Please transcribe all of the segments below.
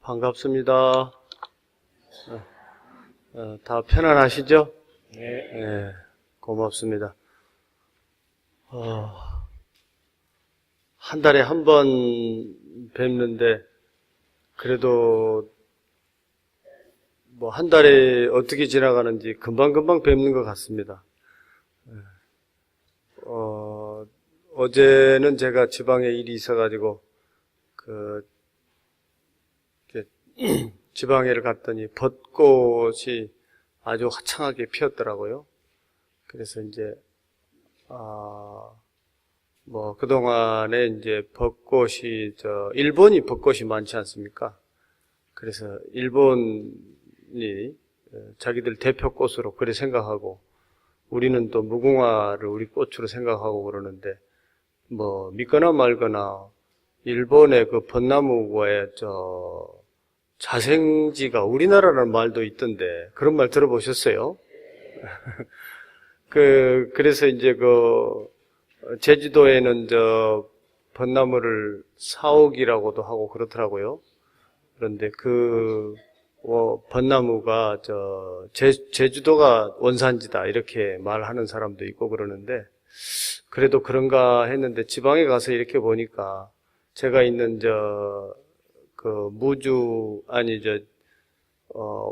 반갑습니다. 다 편안하시죠? 네. 고맙습니다. 한 달에 한 번 뵙는데, 그래도 뭐 한 달에 어떻게 지나가는지 금방금방 뵙는 것 같습니다. 어제는 제가 지방에 일이 있어가지고, 지방에를 갔더니 벚꽃이 아주 화창하게 피었더라고요. 그래서 이제, 뭐, 그동안에 이제 벚꽃이, 일본이 벚꽃이 많지 않습니까? 그래서 일본이 자기들 대표꽃으로 그래 생각하고, 우리는 또 무궁화를 우리 꽃으로 생각하고 그러는데, 뭐, 믿거나 말거나, 일본의 그 벚나무의 자생지가 우리나라라는 말도 있던데, 그런 말 들어보셨어요? 그래서 이제 제주도에는 벚나무를 사옥이라고도 하고 그렇더라고요. 그런데 벚나무가 제주도가 원산지다 이렇게 말하는 사람도 있고 그러는데, 그래도 그런가 했는데 지방에 가서 이렇게 보니까 제가 있는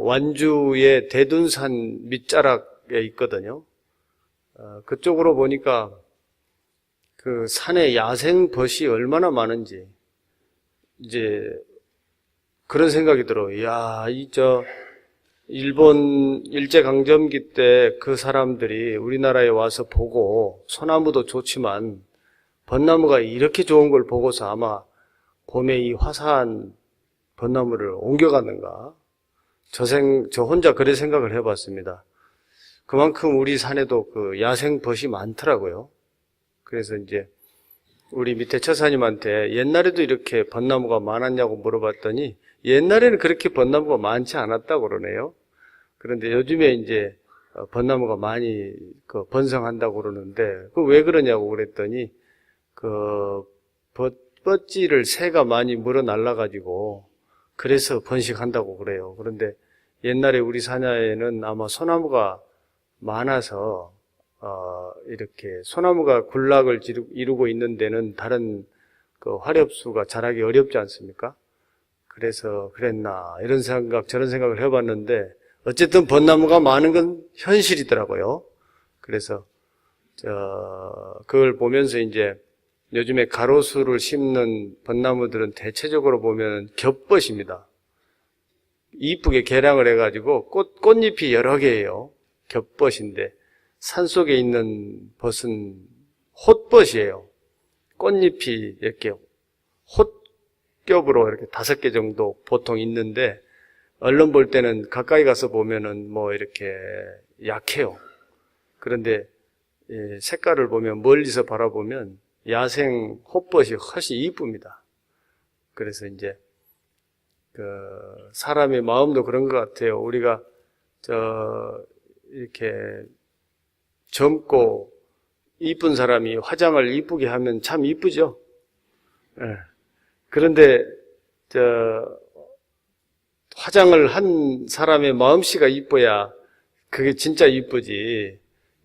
완주의 대둔산 밑자락에 있거든요. 그쪽으로 보니까 그 산에 야생 벗이 얼마나 많은지 이제 그런 생각이 들어요. 이야, 일본 일제강점기 때 그 사람들이 우리나라에 와서 보고 소나무도 좋지만 벚나무가 이렇게 좋은 걸 보고서 아마 봄에 이 화사한 벚나무를 옮겨갔는가? 저 혼자 그래 생각을 해봤습니다. 그만큼 우리 산에도 그 야생 벗이 많더라고요. 그래서 이제 우리 밑에 처사님한테 옛날에도 이렇게 벚나무가 많았냐고 물어봤더니 옛날에는 그렇게 벚나무가 많지 않았다고 그러네요. 그런데 요즘에 이제 벚나무가 많이 번성한다고 그러는데 왜 그러냐고 그랬더니 뻗지를 새가 많이 물어 날라가지고 그래서 번식한다고 그래요. 그런데 옛날에 우리 산야에는 아마 소나무가 많아서 이렇게 소나무가 군락을 이루고 있는 데는 다른 화렵수가 자라기 어렵지 않습니까? 그래서 그랬나 이런 생각 저런 생각을 해봤는데 어쨌든 벚나무가 많은 건 현실이더라고요. 그래서 그걸 보면서 이제 요즘에 가로수를 심는 벚나무들은 대체적으로 보면 겹벗입니다. 이쁘게 개량을 해가지고 꽃잎이 여러 개예요. 겹벗인데 산속에 있는 벗은 홑벗이에요. 꽃잎이 이렇게 홑겹으로 이렇게 5개 정도 보통 있는데 얼른 볼 때는 가까이 가서 보면은 뭐 이렇게 약해요. 그런데 색깔을 보면 멀리서 바라보면 야생 홑벗이 훨씬 이쁩니다. 그래서 이제 사람의 마음도 그런 것 같아요. 우리가 이렇게 젊고 이쁜 사람이 화장을 이쁘게 하면 참 이쁘죠. 그런데 화장을 한 사람의 마음씨가 이뻐야 그게 진짜 이쁘지.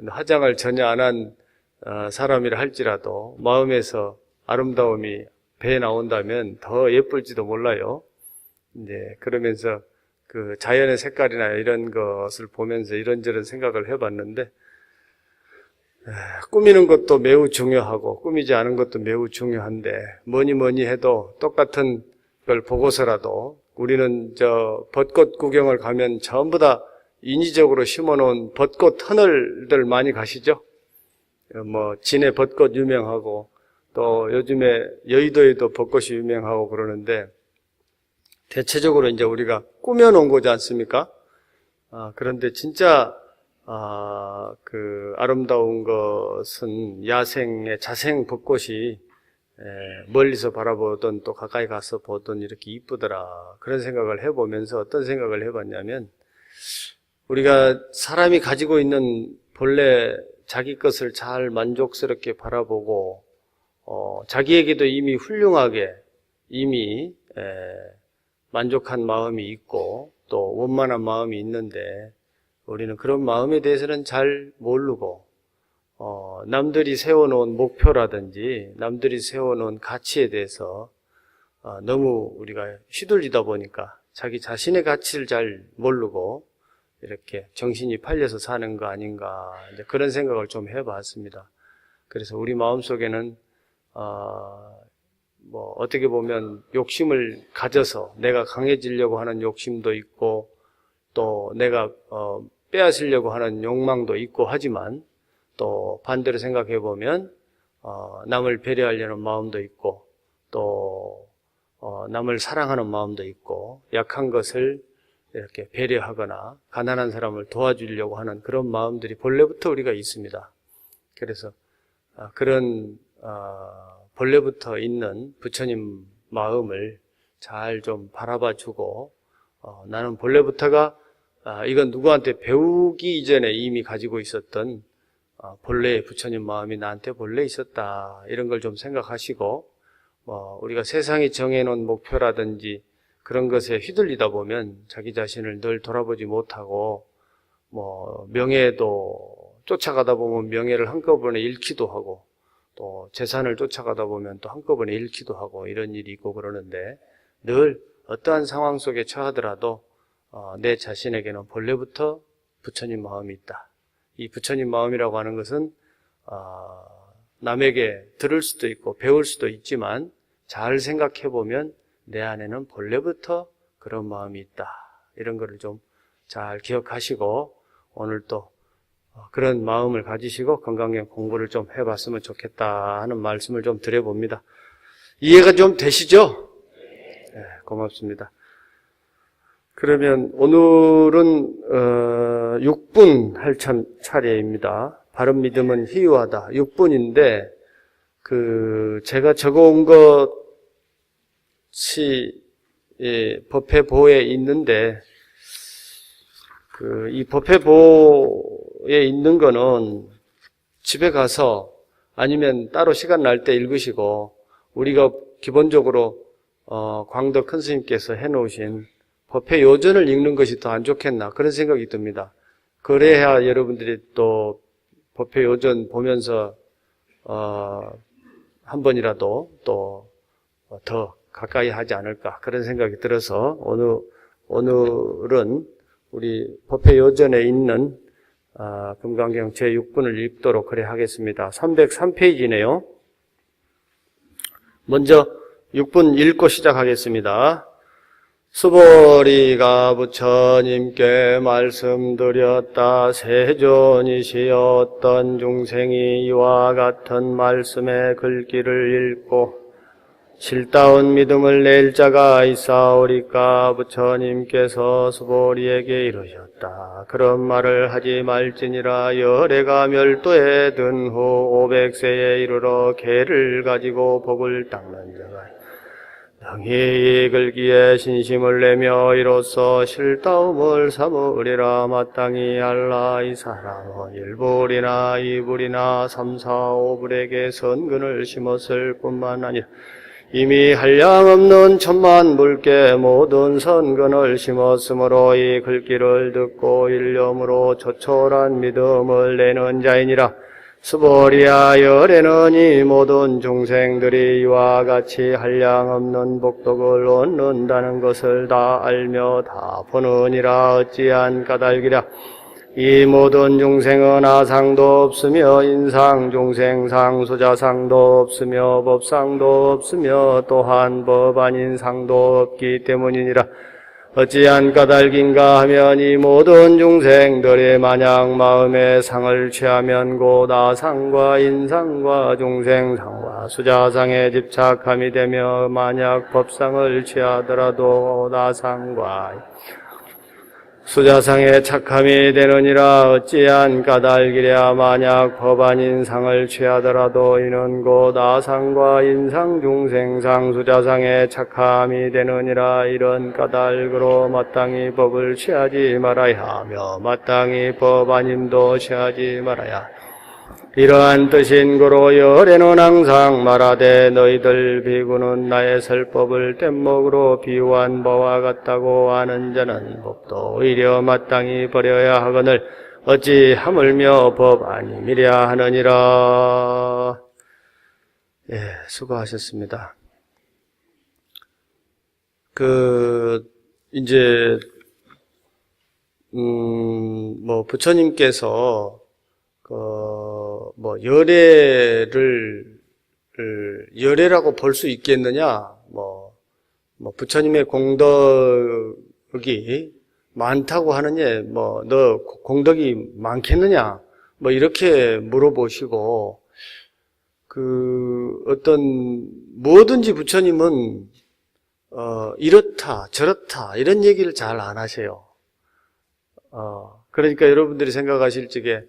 화장을 전혀 안 한 사람이라 할지라도 마음에서 아름다움이 배에 나온다면 더 예쁠지도 몰라요. 이제 그러면서 그 자연의 색깔이나 이런 것을 보면서 이런저런 생각을 해봤는데, 꾸미는 것도 매우 중요하고 꾸미지 않은 것도 매우 중요한데 뭐니 해도 똑같은 걸 보고서라도 우리는 벚꽃 구경을 가면 전부 다 인위적으로 심어놓은 벚꽃 터널들 많이 가시죠? 뭐 진해 벚꽃 유명하고 또 요즘에 여의도에도 벚꽃이 유명하고 그러는데 대체적으로 이제 우리가 꾸며놓은 거지 않습니까? 그런데 진짜 아름다운 것은 야생의 자생 벚꽃이 멀리서 바라보던 또 가까이 가서 보던 이렇게 이쁘더라. 그런 생각을 해보면서 어떤 생각을 해봤냐면 우리가 사람이 가지고 있는 본래 자기 것을 잘 만족스럽게 바라보고 자기에게도 이미 훌륭하게 이미 만족한 마음이 있고 또 원만한 마음이 있는데 우리는 그런 마음에 대해서는 잘 모르고 남들이 세워놓은 목표라든지 남들이 세워놓은 가치에 대해서 너무 우리가 휘둘리다 보니까 자기 자신의 가치를 잘 모르고 이렇게 정신이 팔려서 사는 거 아닌가 이제 그런 생각을 좀 해봤습니다. 그래서 우리 마음속에는 어떻게 보면 욕심을 가져서 내가 강해지려고 하는 욕심도 있고 또 내가 빼앗으려고 하는 욕망도 있고 하지만 또 반대로 생각해 보면 남을 배려하려는 마음도 있고 또 남을 사랑하는 마음도 있고 약한 것을 이렇게 배려하거나 가난한 사람을 도와주려고 하는 그런 마음들이 본래부터 우리가 있습니다. 그래서 그런 본래부터 있는 부처님 마음을 잘 좀 바라봐 주고 나는 본래부터가 이건 누구한테 배우기 이전에 이미 가지고 있었던 본래의 부처님 마음이 나한테 본래 있었다 이런 걸 좀 생각하시고 우리가 세상이 정해놓은 목표라든지 그런 것에 휘둘리다 보면 자기 자신을 늘 돌아보지 못하고 명예도 쫓아가다 보면 명예를 한꺼번에 잃기도 하고 또 재산을 쫓아가다 보면 또 한꺼번에 잃기도 하고 이런 일이 있고 그러는데 늘 어떠한 상황 속에 처하더라도 내 자신에게는 본래부터 부처님 마음이 있다. 이 부처님 마음이라고 하는 것은 남에게 들을 수도 있고 배울 수도 있지만 잘 생각해 보면 내 안에는 본래부터 그런 마음이 있다. 이런 거를 좀 잘 기억하시고 오늘 또 그런 마음을 가지시고 건강경 공부를 좀 해봤으면 좋겠다 하는 말씀을 좀 드려봅니다. 이해가 좀 되시죠? 네, 고맙습니다. 그러면 오늘은 6분 할 차례입니다. 바른 믿음은 희유하다. 6분인데 제가 적어온 것이 법회보에 있는데 이 법회보에 있는 거는 집에 가서 아니면 따로 시간 날 때 읽으시고 우리가 기본적으로 광덕 큰 스님께서 해놓으신 법회 요전을 읽는 것이 더 안 좋겠나 그런 생각이 듭니다. 그래야 여러분들이 또 법회 요전 보면서 한 번이라도 또 더 가까이 하지 않을까 그런 생각이 들어서 오늘은 우리 법회 요전에 있는 금강경 제6분을 읽도록 그래 하겠습니다. 303페이지네요. 먼저 6분 읽고 시작하겠습니다. 수보리가 부처님께 말씀드렸다. 세존이시었던 중생이 이와 같은 말씀의 글귀를 읽고 실다운 믿음을 낼 자가 있사오리까. 부처님께서 수보리에게 이르셨다. 그런 말을 하지 말지니라. 열애가 멸도에 든 후 500세에 이르러 개를 가지고 복을 닦는 자가 능히 이 글귀에 신심을 내며 이로써 실다움을 삼으리라. 마땅히 알라. 이 사람은 1불이나 2불이나 3, 4, 5불에게 선근을 심었을 뿐만 아니라 이미 한량없는 천만 불께 모든 선근을 심었으므로 이 글귀를 듣고 일념으로 조촐한 믿음을 내는 자이니라. 수보리야, 열에는 이 모든 중생들이 이와 같이 한량없는 복덕을 얻는다는 것을 다 알며 다 보느니라. 어찌한 까닭이랴. 이 모든 중생은 아상도 없으며 인상, 중생상, 수자상도 없으며 법상도 없으며 또한 법 아닌 상도 없기 때문이니라. 어찌한 까닭인가 하면 이 모든 중생들이 만약 마음의 상을 취하면 곧 아상과 인상과 중생상과 수자상에 집착함이 되며 만약 법상을 취하더라도 아상과 수자상에 착함이 되느니라. 어찌한 까닭이랴. 만약 법 아닌 상을 취하더라도 이는 곧 아상과 인상, 중생상, 수자상에 착함이 되느니라. 이런 까닭으로 마땅히 법을 취하지 말아야 하며 마땅히 법 아님도 취하지 말아야 이러한 뜻인 고로 열에는 항상 말하되 너희들 비구는 나의 설법을 뗏목으로 비유한 바와 같다고 하는 자는 법도 오히려 마땅히 버려야 하거늘 어찌 하물며 법 아님이랴 하느니라. 예, 수고하셨습니다. 이제 부처님께서 열애라고 볼 수 있겠느냐? 부처님의 공덕이 많다고 하느냐? 너 공덕이 많겠느냐? 이렇게 물어보시고, 뭐든지 부처님은, 이렇다, 저렇다, 이런 얘기를 잘 안 하세요. 그러니까 여러분들이 생각하실 적에,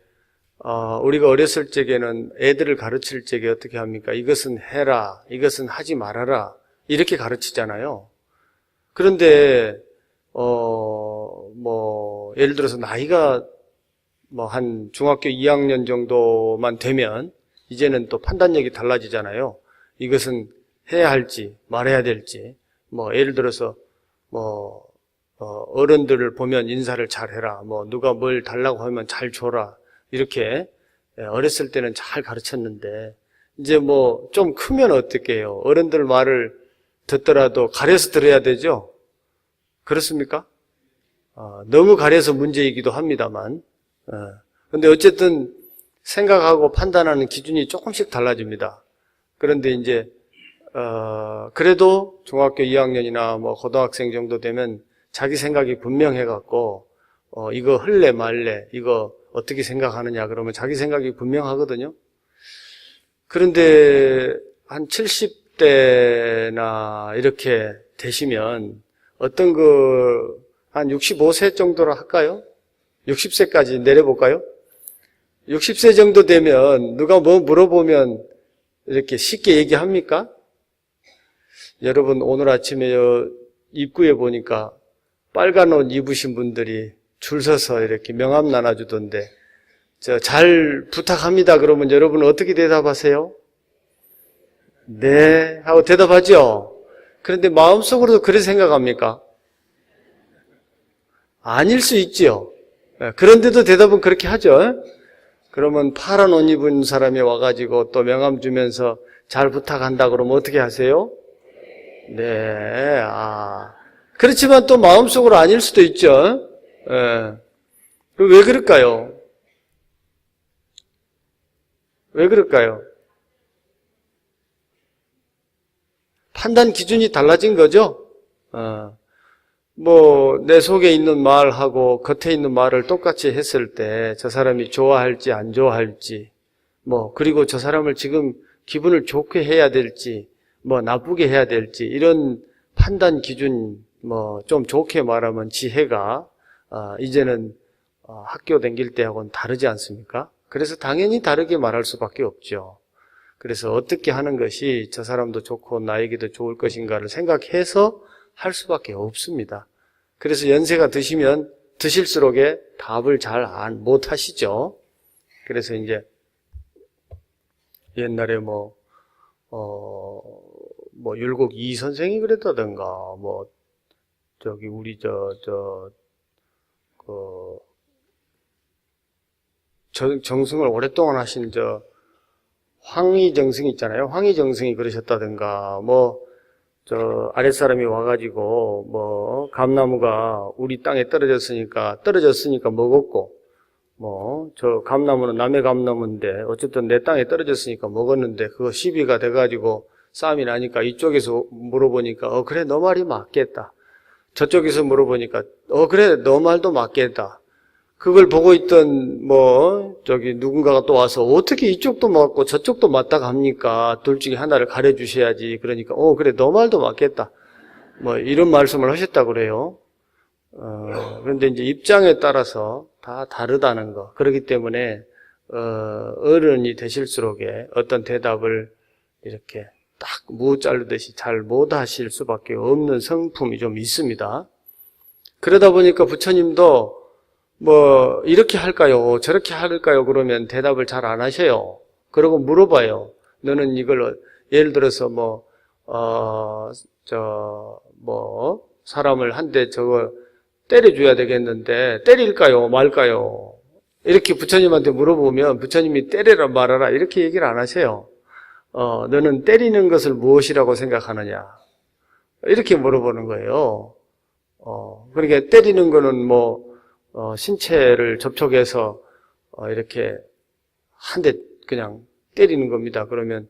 우리가 어렸을 적에는 애들을 가르칠 적에 어떻게 합니까? 이것은 해라, 이것은 하지 말아라, 이렇게 가르치잖아요. 그런데, 예를 들어서 나이가 한 중학교 2학년 정도만 되면, 이제는 또 판단력이 달라지잖아요. 이것은 해야 할지, 말해야 될지, 예를 들어서, 어른들을 보면 인사를 잘 해라, 누가 뭘 달라고 하면 잘 줘라, 이렇게 어렸을 때는 잘 가르쳤는데 이제 좀 크면 어떻게 해요? 어른들 말을 듣더라도 가려서 들어야 되죠? 그렇습니까? 너무 가려서 문제이기도 합니다만 근데 어쨌든 생각하고 판단하는 기준이 조금씩 달라집니다. 그런데 이제 그래도 중학교 2학년이나 고등학생 정도 되면 자기 생각이 분명해갖고 이거 할래 말래 이거 어떻게 생각하느냐 그러면 자기 생각이 분명하거든요. 그런데 한 70대나 이렇게 되시면 한 65세 정도로 할까요? 60세까지 내려볼까요? 60세 정도 되면 누가 물어보면 이렇게 쉽게 얘기합니까? 여러분 오늘 아침에 입구에 보니까 빨간 옷 입으신 분들이 줄 서서 이렇게 명함 나눠주던데 잘 부탁합니다 그러면 여러분 어떻게 대답하세요? 네 하고 대답하죠. 그런데 마음속으로도 그렇게 생각합니까? 아닐 수 있죠. 그런데도 대답은 그렇게 하죠. 그러면 파란 옷 입은 사람이 와가지고 또 명함 주면서 잘 부탁한다 그러면 어떻게 하세요? 네, 그렇지만 또 마음속으로 아닐 수도 있죠. 왜 그럴까요? 왜 그럴까요? 판단 기준이 달라진 거죠? 내 속에 있는 말하고 겉에 있는 말을 똑같이 했을 때 저 사람이 좋아할지 안 좋아할지, 그리고 저 사람을 지금 기분을 좋게 해야 될지, 나쁘게 해야 될지, 이런 판단 기준, 좀 좋게 말하면 지혜가, 이제는 학교 다닐 때하고는 다르지 않습니까? 그래서 당연히 다르게 말할 수밖에 없죠. 그래서 어떻게 하는 것이 저 사람도 좋고 나에게도 좋을 것인가를 생각해서 할 수밖에 없습니다. 그래서 연세가 드시면 드실수록에 답을 잘 못 하시죠. 그래서 이제 옛날에 율곡 이 선생이 그랬다던가, 우리 정승을 오랫동안 하신 황희정승 있잖아요. 황희정승이 그러셨다던가, 아랫사람이 와가지고, 감나무가 우리 땅에 떨어졌으니까 먹었고, 저 감나무는 남의 감나무인데, 어쨌든 내 땅에 떨어졌으니까 먹었는데, 그거 시비가 돼가지고 싸움이 나니까 이쪽에서 물어보니까, 그래, 너 말이 맞겠다. 저쪽에서 물어보니까, 그래, 너 말도 맞겠다. 그걸 보고 있던, 누군가가 또 와서, 어떻게 이쪽도 맞고 저쪽도 맞다가 합니까? 둘 중에 하나를 가려주셔야지. 그러니까, 그래, 너 말도 맞겠다. 이런 말씀을 하셨다고 그래요. 그런데 이제 입장에 따라서 다 다르다는 거. 그렇기 때문에, 어른이 되실수록에 어떤 대답을 이렇게 딱 무 자르듯이 잘 못 하실 수밖에 없는 성품이 좀 있습니다. 그러다 보니까 부처님도 뭐 이렇게 할까요? 저렇게 할까요? 그러면 대답을 잘 안 하셔요. 그러고 물어봐요. 너는 이걸 예를 들어서 사람을 한 대 저거 때려줘야 되겠는데 때릴까요? 말까요? 이렇게 부처님한테 물어보면 부처님이 때려라 말아라 이렇게 얘기를 안 하세요. 너는 때리는 것을 무엇이라고 생각하느냐? 이렇게 물어보는 거예요. 그러니까 때리는 거는 신체를 접촉해서 이렇게 한 대 그냥 때리는 겁니다. 그러면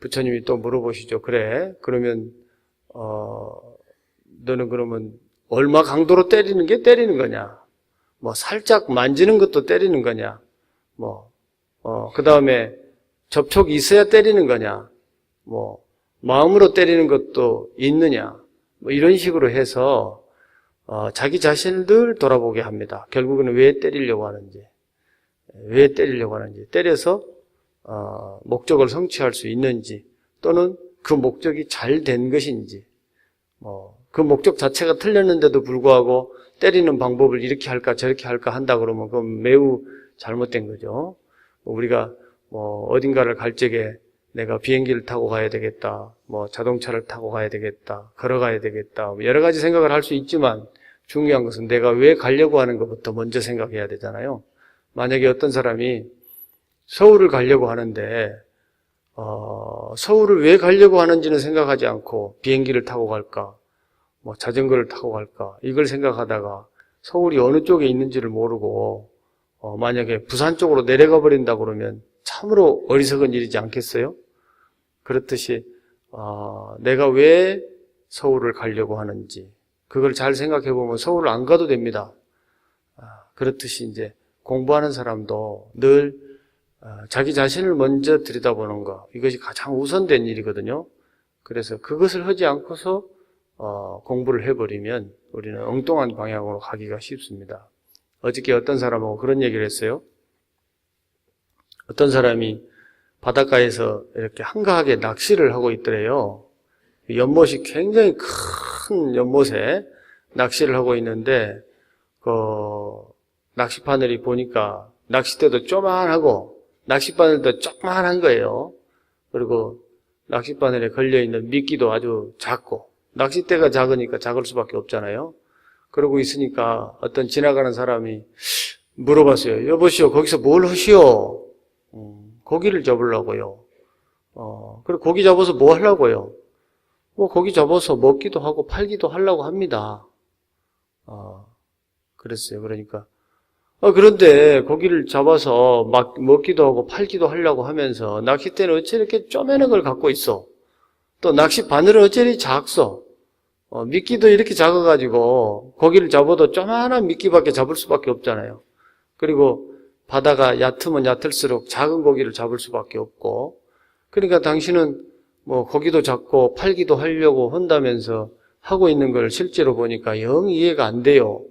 부처님이 또 물어보시죠. 그래? 그러면 너는 그러면 얼마 강도로 때리는 게 때리는 거냐? 살짝 만지는 것도 때리는 거냐? 그 다음에 접촉이 있어야 때리는 거냐? 마음으로 때리는 것도 있느냐? 이런 식으로 해서 자기 자신을 늘 돌아보게 합니다. 결국은 왜 때리려고 하는지, 때려서 목적을 성취할 수 있는지, 또는 그 목적이 잘 된 것인지, 그 목적 자체가 틀렸는데도 불구하고 때리는 방법을 이렇게 할까 저렇게 할까 한다 그러면 그건 매우 잘못된 거죠. 우리가 어딘가를 갈 적에 내가 비행기를 타고 가야 되겠다, 자동차를 타고 가야 되겠다, 걸어가야 되겠다, 여러 가지 생각을 할 수 있지만 중요한 것은 내가 왜 가려고 하는 것부터 먼저 생각해야 되잖아요. 만약에 어떤 사람이 서울을 가려고 하는데 서울을 왜 가려고 하는지는 생각하지 않고 비행기를 타고 갈까, 자전거를 타고 갈까 이걸 생각하다가 서울이 어느 쪽에 있는지를 모르고 만약에 부산 쪽으로 내려가 버린다 그러면 참으로 어리석은 일이지 않겠어요? 그렇듯이 내가 왜 서울을 가려고 하는지 그걸 잘 생각해 보면 서울을 안 가도 됩니다. 그렇듯이 이제 공부하는 사람도 늘 자기 자신을 먼저 들여다보는 거, 이것이 가장 우선된 일이거든요. 그래서 그것을 하지 않고서 공부를 해버리면 우리는 엉뚱한 방향으로 가기가 쉽습니다. 어저께 어떤 사람하고 그런 얘기를 했어요. 어떤 사람이 바닷가에서 이렇게 한가하게 낚시를 하고 있더래요. 연못이 굉장히 큰 연못에 낚시를 하고 있는데 낚시바늘이 보니까 낚싯대도 쪼만하고 낚싯바늘도 조그만한 거예요. 그리고 낚싯바늘에 걸려있는 미끼도 아주 작고, 낚싯대가 작으니까 작을 수밖에 없잖아요. 그러고 있으니까 어떤 지나가는 사람이 물어봤어요. 여보시오, 거기서 뭘 하시오? 고기를 잡으려고요. 그리고 고기 잡아서 뭐 하려고요? 고기 잡아서 먹기도 하고 팔기도 하려고 합니다. 그랬어요. 그러니까 그런데 고기를 잡아서 막 먹기도 하고 팔기도 하려고 하면서 낚싯대는 어째 이렇게 쪼매는 걸 갖고 있어? 또 낚시 바늘은 어째 이렇게 작소? 미끼도 이렇게 작아가지고 고기를 잡아도 쪼만한 미끼밖에 잡을 수밖에 없잖아요. 그리고 바다가 얕으면 얕을수록 작은 고기를 잡을 수밖에 없고, 그러니까 당신은 고기도 잡고 팔기도 하려고 한다면서 하고 있는 걸 실제로 보니까 영 이해가 안 돼요.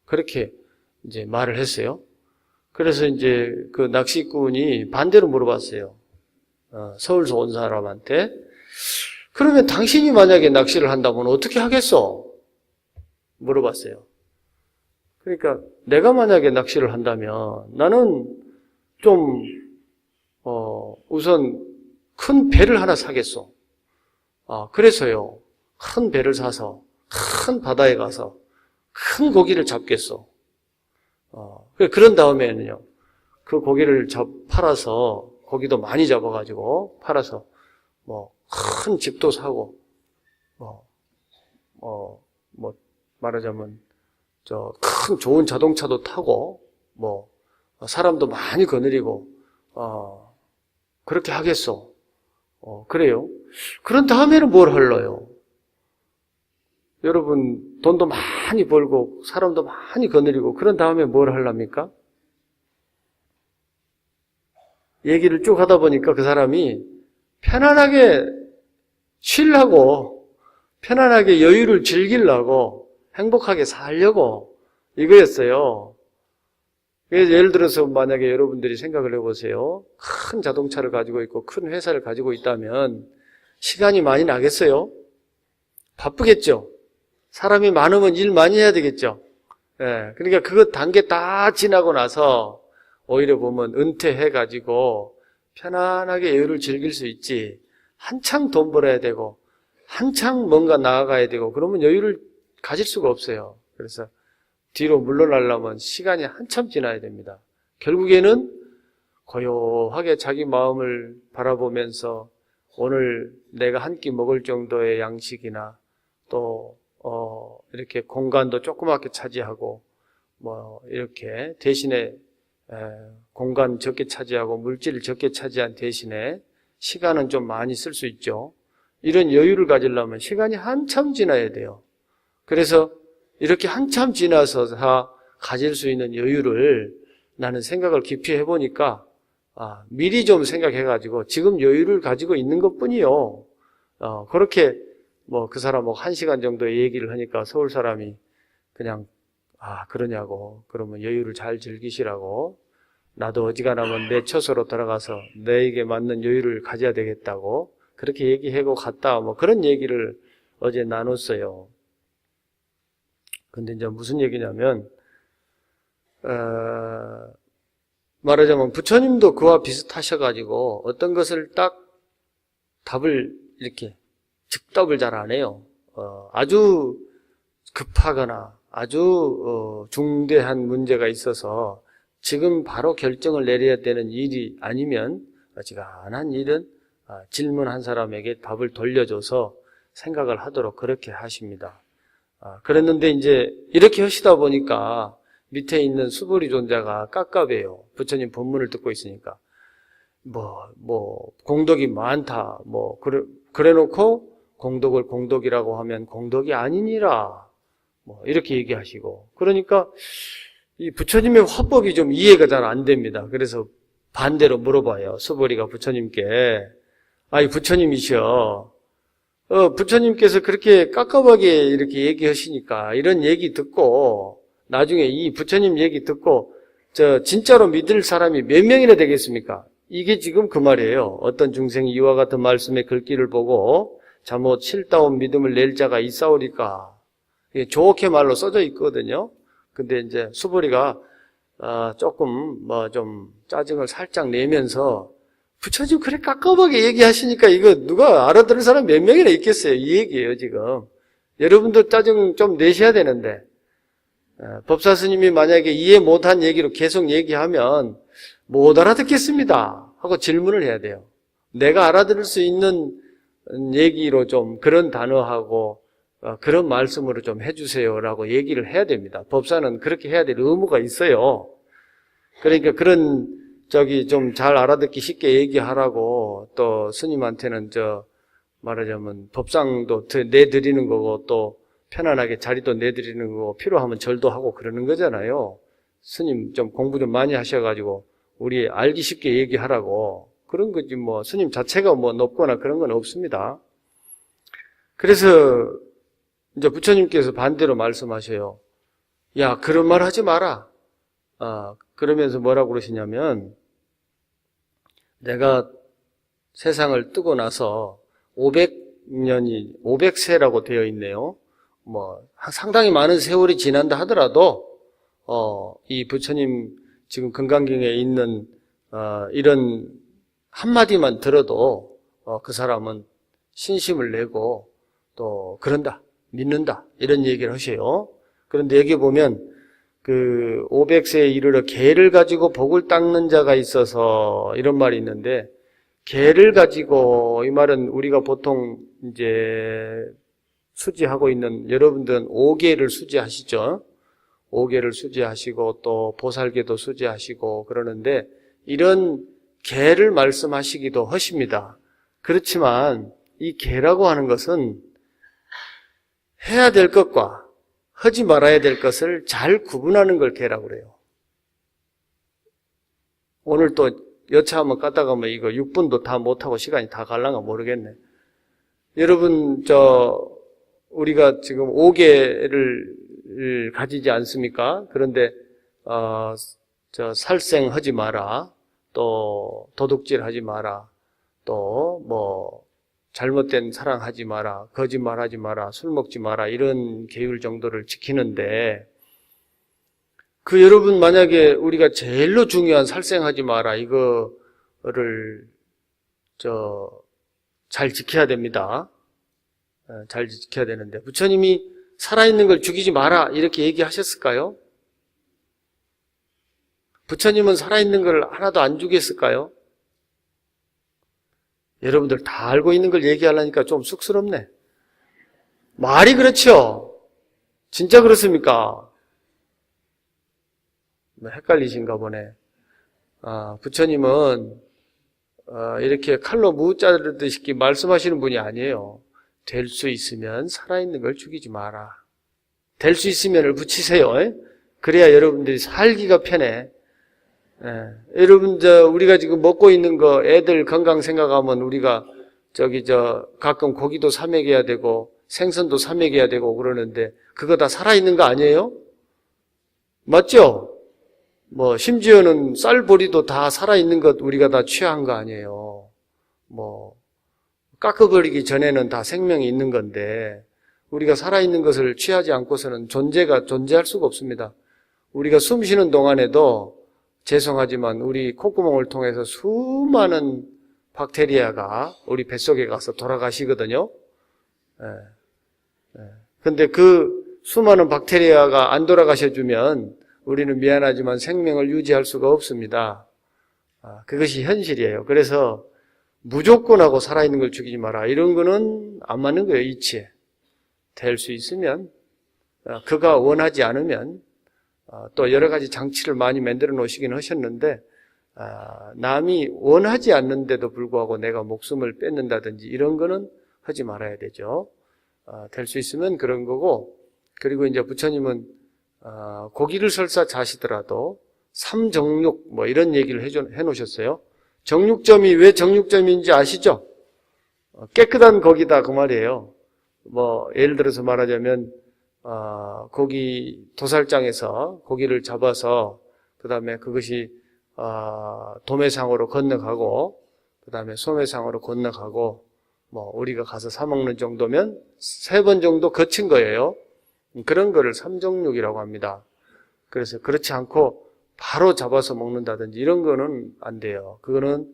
그렇게 이제 말을 했어요. 그래서 이제 그 낚시꾼이 반대로 물어봤어요. 서울서 온 사람한테. 그러면 당신이 만약에 낚시를 한다면 어떻게 하겠어? 물어봤어요. 그러니까 내가 만약에 낚시를 한다면 나는 좀 우선 큰 배를 하나 사겠어. 그래서요, 큰 배를 사서 큰 바다에 가서 큰 고기를 잡겠어. 그런 다음에는요, 그 고기를 팔아서, 고기도 많이 잡아가지고 팔아서 큰 집도 사고, 말하자면 큰 좋은 자동차도 타고 사람도 많이 거느리고 그렇게 하겠어. 그래요. 그런 다음에는 뭘 할래요? 여러분, 돈도 많이 벌고 사람도 많이 거느리고 그런 다음에 뭘 하랍니까? 얘기를 쭉 하다 보니까 그 사람이 편안하게 쉬려고, 편안하게 여유를 즐기려고, 행복하게 살려고 이거였어요. 그래서 예를 들어서 만약에 여러분들이 생각을 해보세요. 큰 자동차를 가지고 있고 큰 회사를 가지고 있다면 시간이 많이 나겠어요? 바쁘겠죠? 사람이 많으면 일 많이 해야 되겠죠? 예, 그러니까 그 단계 다 지나고 나서 오히려 보면 은퇴해가지고 편안하게 여유를 즐길 수 있지. 한창 돈 벌어야 되고, 한창 뭔가 나아가야 되고, 그러면 여유를 가질 수가 없어요. 그래서 뒤로 물러나려면 시간이 한참 지나야 됩니다. 결국에는 고요하게 자기 마음을 바라보면서 오늘 내가 한 끼 먹을 정도의 양식이나 또 이렇게 공간도 조그맣게 차지하고 이렇게 대신에 공간 적게 차지하고 물질을 적게 차지한 대신에 시간은 좀 많이 쓸 수 있죠. 이런 여유를 가지려면 시간이 한참 지나야 돼요. 그래서 이렇게 한참 지나서 다 가질 수 있는 여유를 나는 생각을 깊이 해보니까 미리 좀 생각해가지고 지금 여유를 가지고 있는 것뿐이요. 그렇게 그 사람하고 1시간 정도 얘기를 하니까 서울 사람이 그냥 그러냐고, 그러면 여유를 잘 즐기시라고, 나도 어지간하면 내 처소로 돌아가서 내에게 맞는 여유를 가져야 되겠다고 그렇게 얘기하고 갔다, 그런 얘기를 어제 나눴어요. 근데 이제 무슨 얘기냐면 말하자면 부처님도 그와 비슷하셔가지고 어떤 것을 딱 답을 이렇게 즉답을 잘 안 해요. 아주 급하거나 아주 중대한 문제가 있어서 지금 바로 결정을 내려야 되는 일이 아니면 어지간한 일은 질문한 사람에게 답을 돌려줘서 생각을 하도록 그렇게 하십니다. 그랬는데 이제 이렇게 하시다 보니까 밑에 있는 수보리 존자가 깝깝해요. 부처님 법문을 듣고 있으니까. 공덕이 많다. 그래 놓고 공덕을 공덕이라고 하면 공덕이 아니니라. 이렇게 얘기하시고. 그러니까 이 부처님의 화법이 좀 이해가 잘 안 됩니다. 그래서 반대로 물어봐요. 수보리가 부처님께. 부처님이셔. 부처님께서 그렇게 깝깝하게 이렇게 얘기하시니까 이런 얘기 듣고 나중에 이 부처님 얘기 듣고 진짜로 믿을 사람이 몇 명이나 되겠습니까? 이게 지금 그 말이에요. 어떤 중생이 이와 같은 말씀의 글귀를 보고 잠옷 실다운 믿음을 낼 자가 있사오리까. 이게 좋게 말로 써져 있거든요. 근데 이제 수보리가 조금 좀 짜증을 살짝 내면서 부처님 그래 깝깝하게 얘기하시니까 이거 누가 알아들을 사람 몇 명이나 있겠어요. 이 얘기예요 지금. 여러분도 짜증 좀 내셔야 되는데 법사 스님이 만약에 이해 못한 얘기로 계속 얘기하면 못 알아듣겠습니다 하고 질문을 해야 돼요. 내가 알아들을 수 있는 얘기로 좀 그런 단어하고 그런 말씀으로 좀 해주세요라고 얘기를 해야 됩니다. 법사는 그렇게 해야 될 의무가 있어요. 그러니까 그런 좀 잘 알아듣기 쉽게 얘기하라고 또 스님한테는 말하자면 법상도 내드리는 거고 또 편안하게 자리도 내드리는 거고 필요하면 절도 하고 그러는 거잖아요. 스님 좀 공부 좀 많이 하셔가지고 우리 알기 쉽게 얘기하라고 그런 거지 스님 자체가 높거나 그런 건 없습니다. 그래서 이제 부처님께서 반대로 말씀하셔요. 야, 그런 말 하지 마라. 그러면서 뭐라고 그러시냐면 내가 세상을 뜨고 나서 500세라고 되어 있네요. 상당히 많은 세월이 지난다 하더라도 이 부처님 지금 금강경에 있는 이런 한마디만 들어도 그 사람은 신심을 내고 또 그런다, 믿는다 이런 얘기를 하셔요. 그런데 여기 보면 그 500세에 이르러 개를 가지고 복을 닦는 자가 있어서 이런 말이 있는데 개를 가지고 이 말은 우리가 보통 이제 수지하고 있는 여러분들은 5개를 수지하시죠. 5개를 수지하시고 또 보살개도 수지하시고 그러는데 이런 개를 말씀하시기도 하십니다. 그렇지만 이 개라고 하는 것은 해야 될 것과 하지 말아야 될 것을 잘 구분하는 걸 개라고 그래요. 오늘 또 여차 한번 갔다가면 이거 6분도 다 못하고 시간이 다 갈란가 모르겠네. 여러분 우리가 지금 5개를 가지지 않습니까? 그런데 살생하지 마라, 또 도둑질하지 마라, 또 잘못된 사랑하지 마라, 거짓말하지 마라, 술 먹지 마라 이런 계율 정도를 지키는데 그 여러분 만약에 우리가 제일로 중요한 살생하지 마라 이거를 잘 지켜야 됩니다. 잘 지켜야 되는데 부처님이 살아있는 걸 죽이지 마라 이렇게 얘기하셨을까요? 부처님은 살아있는 걸 하나도 안 죽였을까요? 여러분들 다 알고 있는 걸 얘기하려니까 좀 쑥스럽네. 말이 그렇죠? 진짜 그렇습니까? 헷갈리신가 보네. 부처님은 이렇게 칼로 무 자르듯이 말씀하시는 분이 아니에요. 될 수 있으면 살아있는 걸 죽이지 마라. 될 수 있으면을 붙이세요. 그래야 여러분들이 살기가 편해. 여러분, 우리가 지금 먹고 있는 거 애들 건강 생각하면 우리가 가끔 고기도 사 먹여야 되고 생선도 사 먹여야 되고 그러는데 그거 다 살아있는 거 아니에요? 맞죠? 심지어는 쌀보리도 다 살아있는 것 우리가 다 취한 거 아니에요. 깎아버리기 전에는 다 생명이 있는 건데 우리가 살아있는 것을 취하지 않고서는 존재할 수가 없습니다. 우리가 숨 쉬는 동안에도 죄송하지만 우리 콧구멍을 통해서 수많은 박테리아가 우리 뱃속에 가서 돌아가시거든요. 근데 그 수많은 박테리아가 안 돌아가셔주면 우리는 미안하지만 생명을 유지할 수가 없습니다. 그것이 현실이에요. 그래서 무조건 하고 살아있는 걸 죽이지 마라. 이런 거는 안 맞는 거예요, 이치에. 될 수 있으면, 그가 원하지 않으면, 또 여러 가지 장치를 많이 만들어 놓으시긴 하셨는데, 남이 원하지 않는데도 불구하고 내가 목숨을 뺏는다든지 이런 거는 하지 말아야 되죠. 될 수 있으면 그런 거고, 그리고 이제 부처님은, 고기를 설사 자시더라도, 삼정육, 이런 얘기를 해 놓으셨어요. 정육점이 왜 정육점인지 아시죠? 깨끗한 고기다 그 말이에요. 예를 들어서 말하자면 고기 도살장에서 고기를 잡아서 그 다음에 그것이 도매상으로 건너가고 그 다음에 소매상으로 건너가고 우리가 가서 사 먹는 정도면 3번 정도 거친 거예요. 그런 거를 삼정육이라고 합니다. 그래서 그렇지 않고 바로 잡아서 먹는다든지 이런 거는 안 돼요. 그거는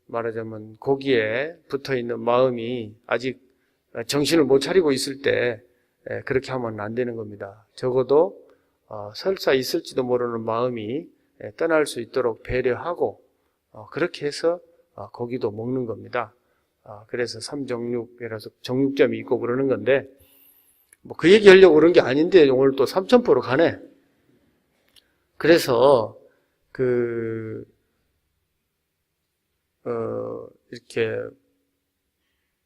말하자면 고기에 붙어있는 마음이 아직 정신을 못 차리고 있을 때 그렇게 하면 안 되는 겁니다. 적어도 설사 있을지도 모르는 마음이 떠날 수 있도록 배려하고 그렇게 해서 고기도 먹는 겁니다. 그래서 삼정육이라서 정육점이 있고 그러는 건데 그 얘기 하려고 그런 게 아닌데 오늘 또 삼천포로 가네. 그래서 이렇게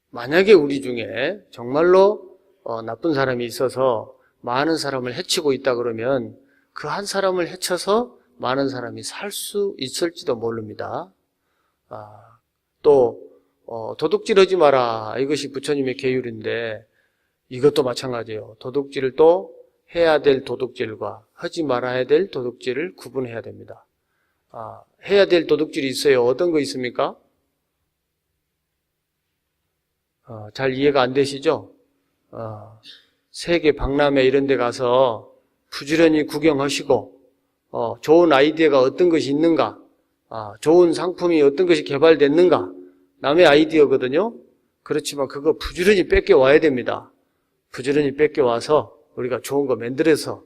만약에 우리 중에 정말로 나쁜 사람이 있어서 많은 사람을 해치고 있다 그러면 그 한 사람을 해쳐서 많은 사람이 살 수 있을지도 모릅니다. 또 도둑질하지 마라 이것이 부처님의 계율인데 이것도 마찬가지예요. 도둑질을 또 해야 될 도둑질과 하지 말아야 될 도둑질을 구분해야 됩니다. 해야 될 도둑질이 있어요. 어떤 거 있습니까? 잘 이해가 안 되시죠? 세계 박람회 이런 데 가서 부지런히 구경하시고 좋은 아이디어가 어떤 것이 있는가, 좋은 상품이 어떤 것이 개발됐는가, 남의 아이디어거든요. 그렇지만 그거 부지런히 뺏겨와야 됩니다. 부지런히 뺏겨와서 우리가 좋은 거 만들어서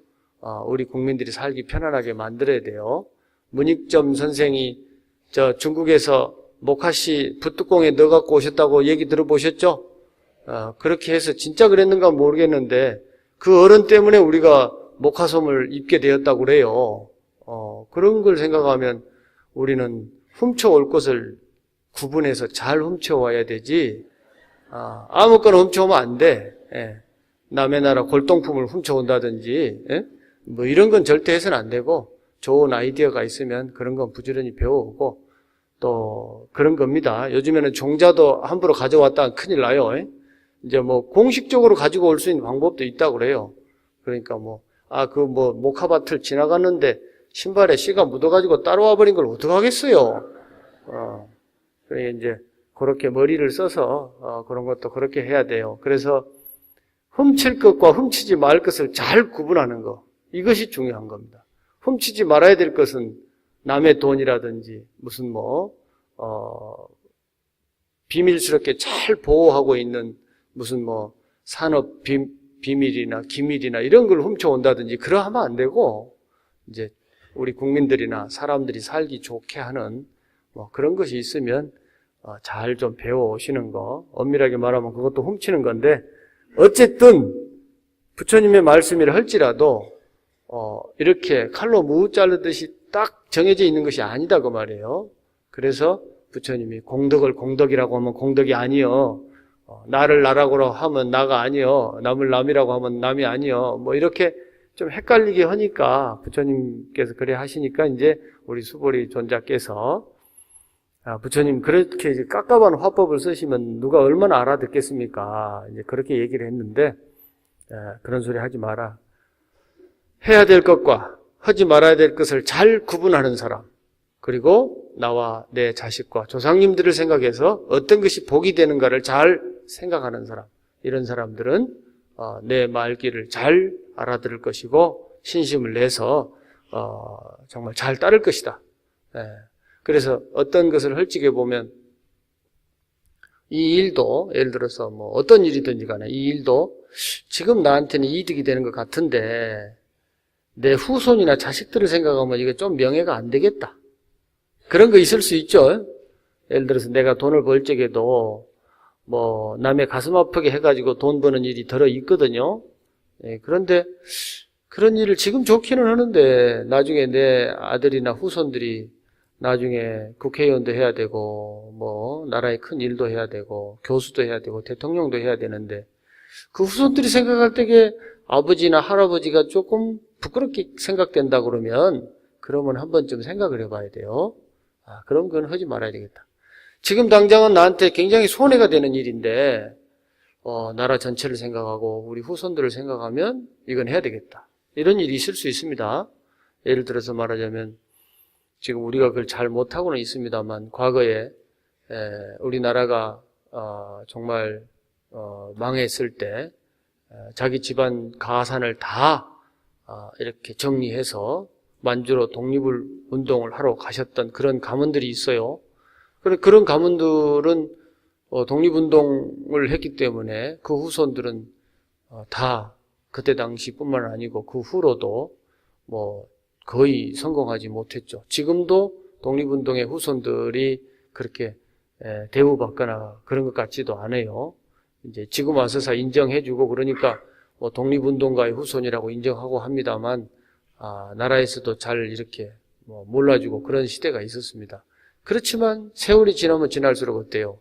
우리 국민들이 살기 편안하게 만들어야 돼요. 문익점 선생이 중국에서 모카씨 붓뚜껑에 넣어갖고 오셨다고 얘기 들어보셨죠? 그렇게 해서 진짜 그랬는가 모르겠는데 그 어른 때문에 우리가 모카솜을 입게 되었다고 그래요. 그런 걸 생각하면 우리는 훔쳐올 것을 구분해서 잘 훔쳐와야 되지 아무거나 훔쳐오면 안 돼. 남의 나라 골동품을 훔쳐온다든지 이런 건 절대 해서는 안 되고 좋은 아이디어가 있으면 그런 건 부지런히 배워오고 또 그런 겁니다. 요즘에는 종자도 함부로 가져왔다가 큰일 나요. 이제 공식적으로 가지고 올 수 있는 방법도 있다고 그래요. 그러니까 모카밭을 지나갔는데 신발에 씨가 묻어가지고 따라와 버린 걸 어떡하겠어요. 그러니까 이제 그렇게 머리를 써서 그런 것도 그렇게 해야 돼요. 그래서 훔칠 것과 훔치지 말 것을 잘 구분하는 거. 이것이 중요한 겁니다. 훔치지 말아야 될 것은 남의 돈이라든지 무슨 비밀스럽게 잘 보호하고 있는 무슨 산업 비밀이나 기밀이나 이런 걸 훔쳐온다든지 그러하면 안 되고, 이제 우리 국민들이나 사람들이 살기 좋게 하는 그런 것이 있으면 잘 좀 배워오시는 거, 엄밀하게 말하면 그것도 훔치는 건데, 어쨌든 부처님의 말씀이라 할지라도 이렇게 칼로 무 자르듯이 딱 정해져 있는 것이 아니다 그 말이에요. 그래서 부처님이 공덕을 공덕이라고 하면 공덕이 아니요, 나를 나라고 하면 나가 아니요, 남을 남이라고 하면 남이 아니요, 이렇게 좀 헷갈리게 하니까 부처님께서 그래 하시니까 이제 우리 수보리 존자께서 부처님 그렇게 이제 깝깝한 화법을 쓰시면 누가 얼마나 알아듣겠습니까? 이제 그렇게 얘기를 했는데, 그런 소리 하지 마라. 해야 될 것과 하지 말아야 될 것을 잘 구분하는 사람, 그리고 나와 내 자식과 조상님들을 생각해서 어떤 것이 복이 되는가를 잘 생각하는 사람, 이런 사람들은 내 말귀를 잘 알아들을 것이고 신심을 내서 정말 잘 따를 것이다. 그래서 어떤 것을 헐찍해 보면 이 일도, 예를 들어서 어떤 일이든지 간에 이 일도 지금 나한테는 이득이 되는 것 같은데 내 후손이나 자식들을 생각하면 이게 좀 명예가 안 되겠다. 그런 거 있을 수 있죠. 예를 들어서 내가 돈을 벌 적에도 남의 가슴 아프게 해가지고 돈 버는 일이 들어 있거든요. 그런데 그런 일을 지금 좋기는 하는데 나중에 내 아들이나 후손들이 나중에 국회의원도 해야 되고 나라의 큰 일도 해야 되고 교수도 해야 되고 대통령도 해야 되는데 그 후손들이 생각할 때에 아버지나 할아버지가 조금 부끄럽게 생각된다 그러면 한 번쯤 생각을 해봐야 돼요. 그럼 그건 하지 말아야 되겠다. 지금 당장은 나한테 굉장히 손해가 되는 일인데 나라 전체를 생각하고 우리 후손들을 생각하면 이건 해야 되겠다. 이런 일이 있을 수 있습니다. 예를 들어서 말하자면 지금 우리가 그걸 잘 못하고는 있습니다만 과거에 우리나라가 정말 망했을 때 자기 집안 가산을 다 이렇게 정리해서 만주로 독립을 운동을 하러 가셨던 그런 가문들이 있어요. 그런 가문들은 독립운동을 했기 때문에 그 후손들은 다 그때 당시뿐만 아니고 그 후로도 거의 성공하지 못했죠. 지금도 독립운동의 후손들이 그렇게 대우받거나 그런 것 같지도 않아요. 이제 지금 와서서 인정해주고 그러니까 독립운동가의 후손이라고 인정하고 합니다만 나라에서도 잘 이렇게 몰라주고 그런 시대가 있었습니다. 그렇지만 세월이 지나면 지날수록 어때요?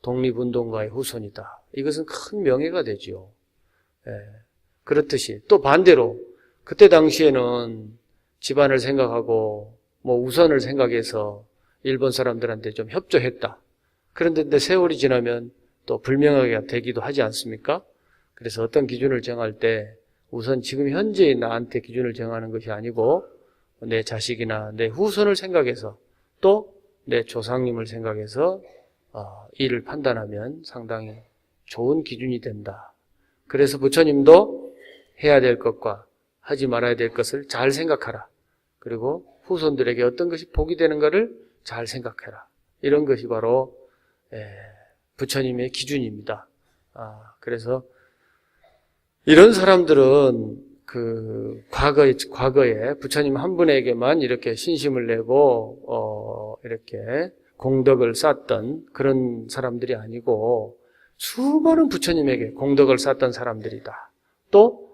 독립운동가의 후손이다. 이것은 큰 명예가 되지요. 그렇듯이 또 반대로 그때 당시에는 집안을 생각하고 우선을 생각해서 일본 사람들한테 좀 협조했다. 그런데 세월이 지나면 또 불명예가 되기도 하지 않습니까? 그래서 어떤 기준을 정할 때 우선 지금 현재 나한테 기준을 정하는 것이 아니고 내 자식이나 내 후손을 생각해서 또 내 조상님을 생각해서 일을 판단하면 상당히 좋은 기준이 된다. 그래서 부처님도 해야 될 것과 하지 말아야 될 것을 잘 생각하라. 그리고 후손들에게 어떤 것이 복이 되는가를 잘 생각해라. 이런 것이 바로 부처님의 기준입니다. 그래서 이런 사람들은 과거에 부처님 한 분에게만 이렇게 신심을 내고 이렇게 공덕을 쌓았던 그런 사람들이 아니고 수많은 부처님에게 공덕을 쌓았던 사람들이다. 또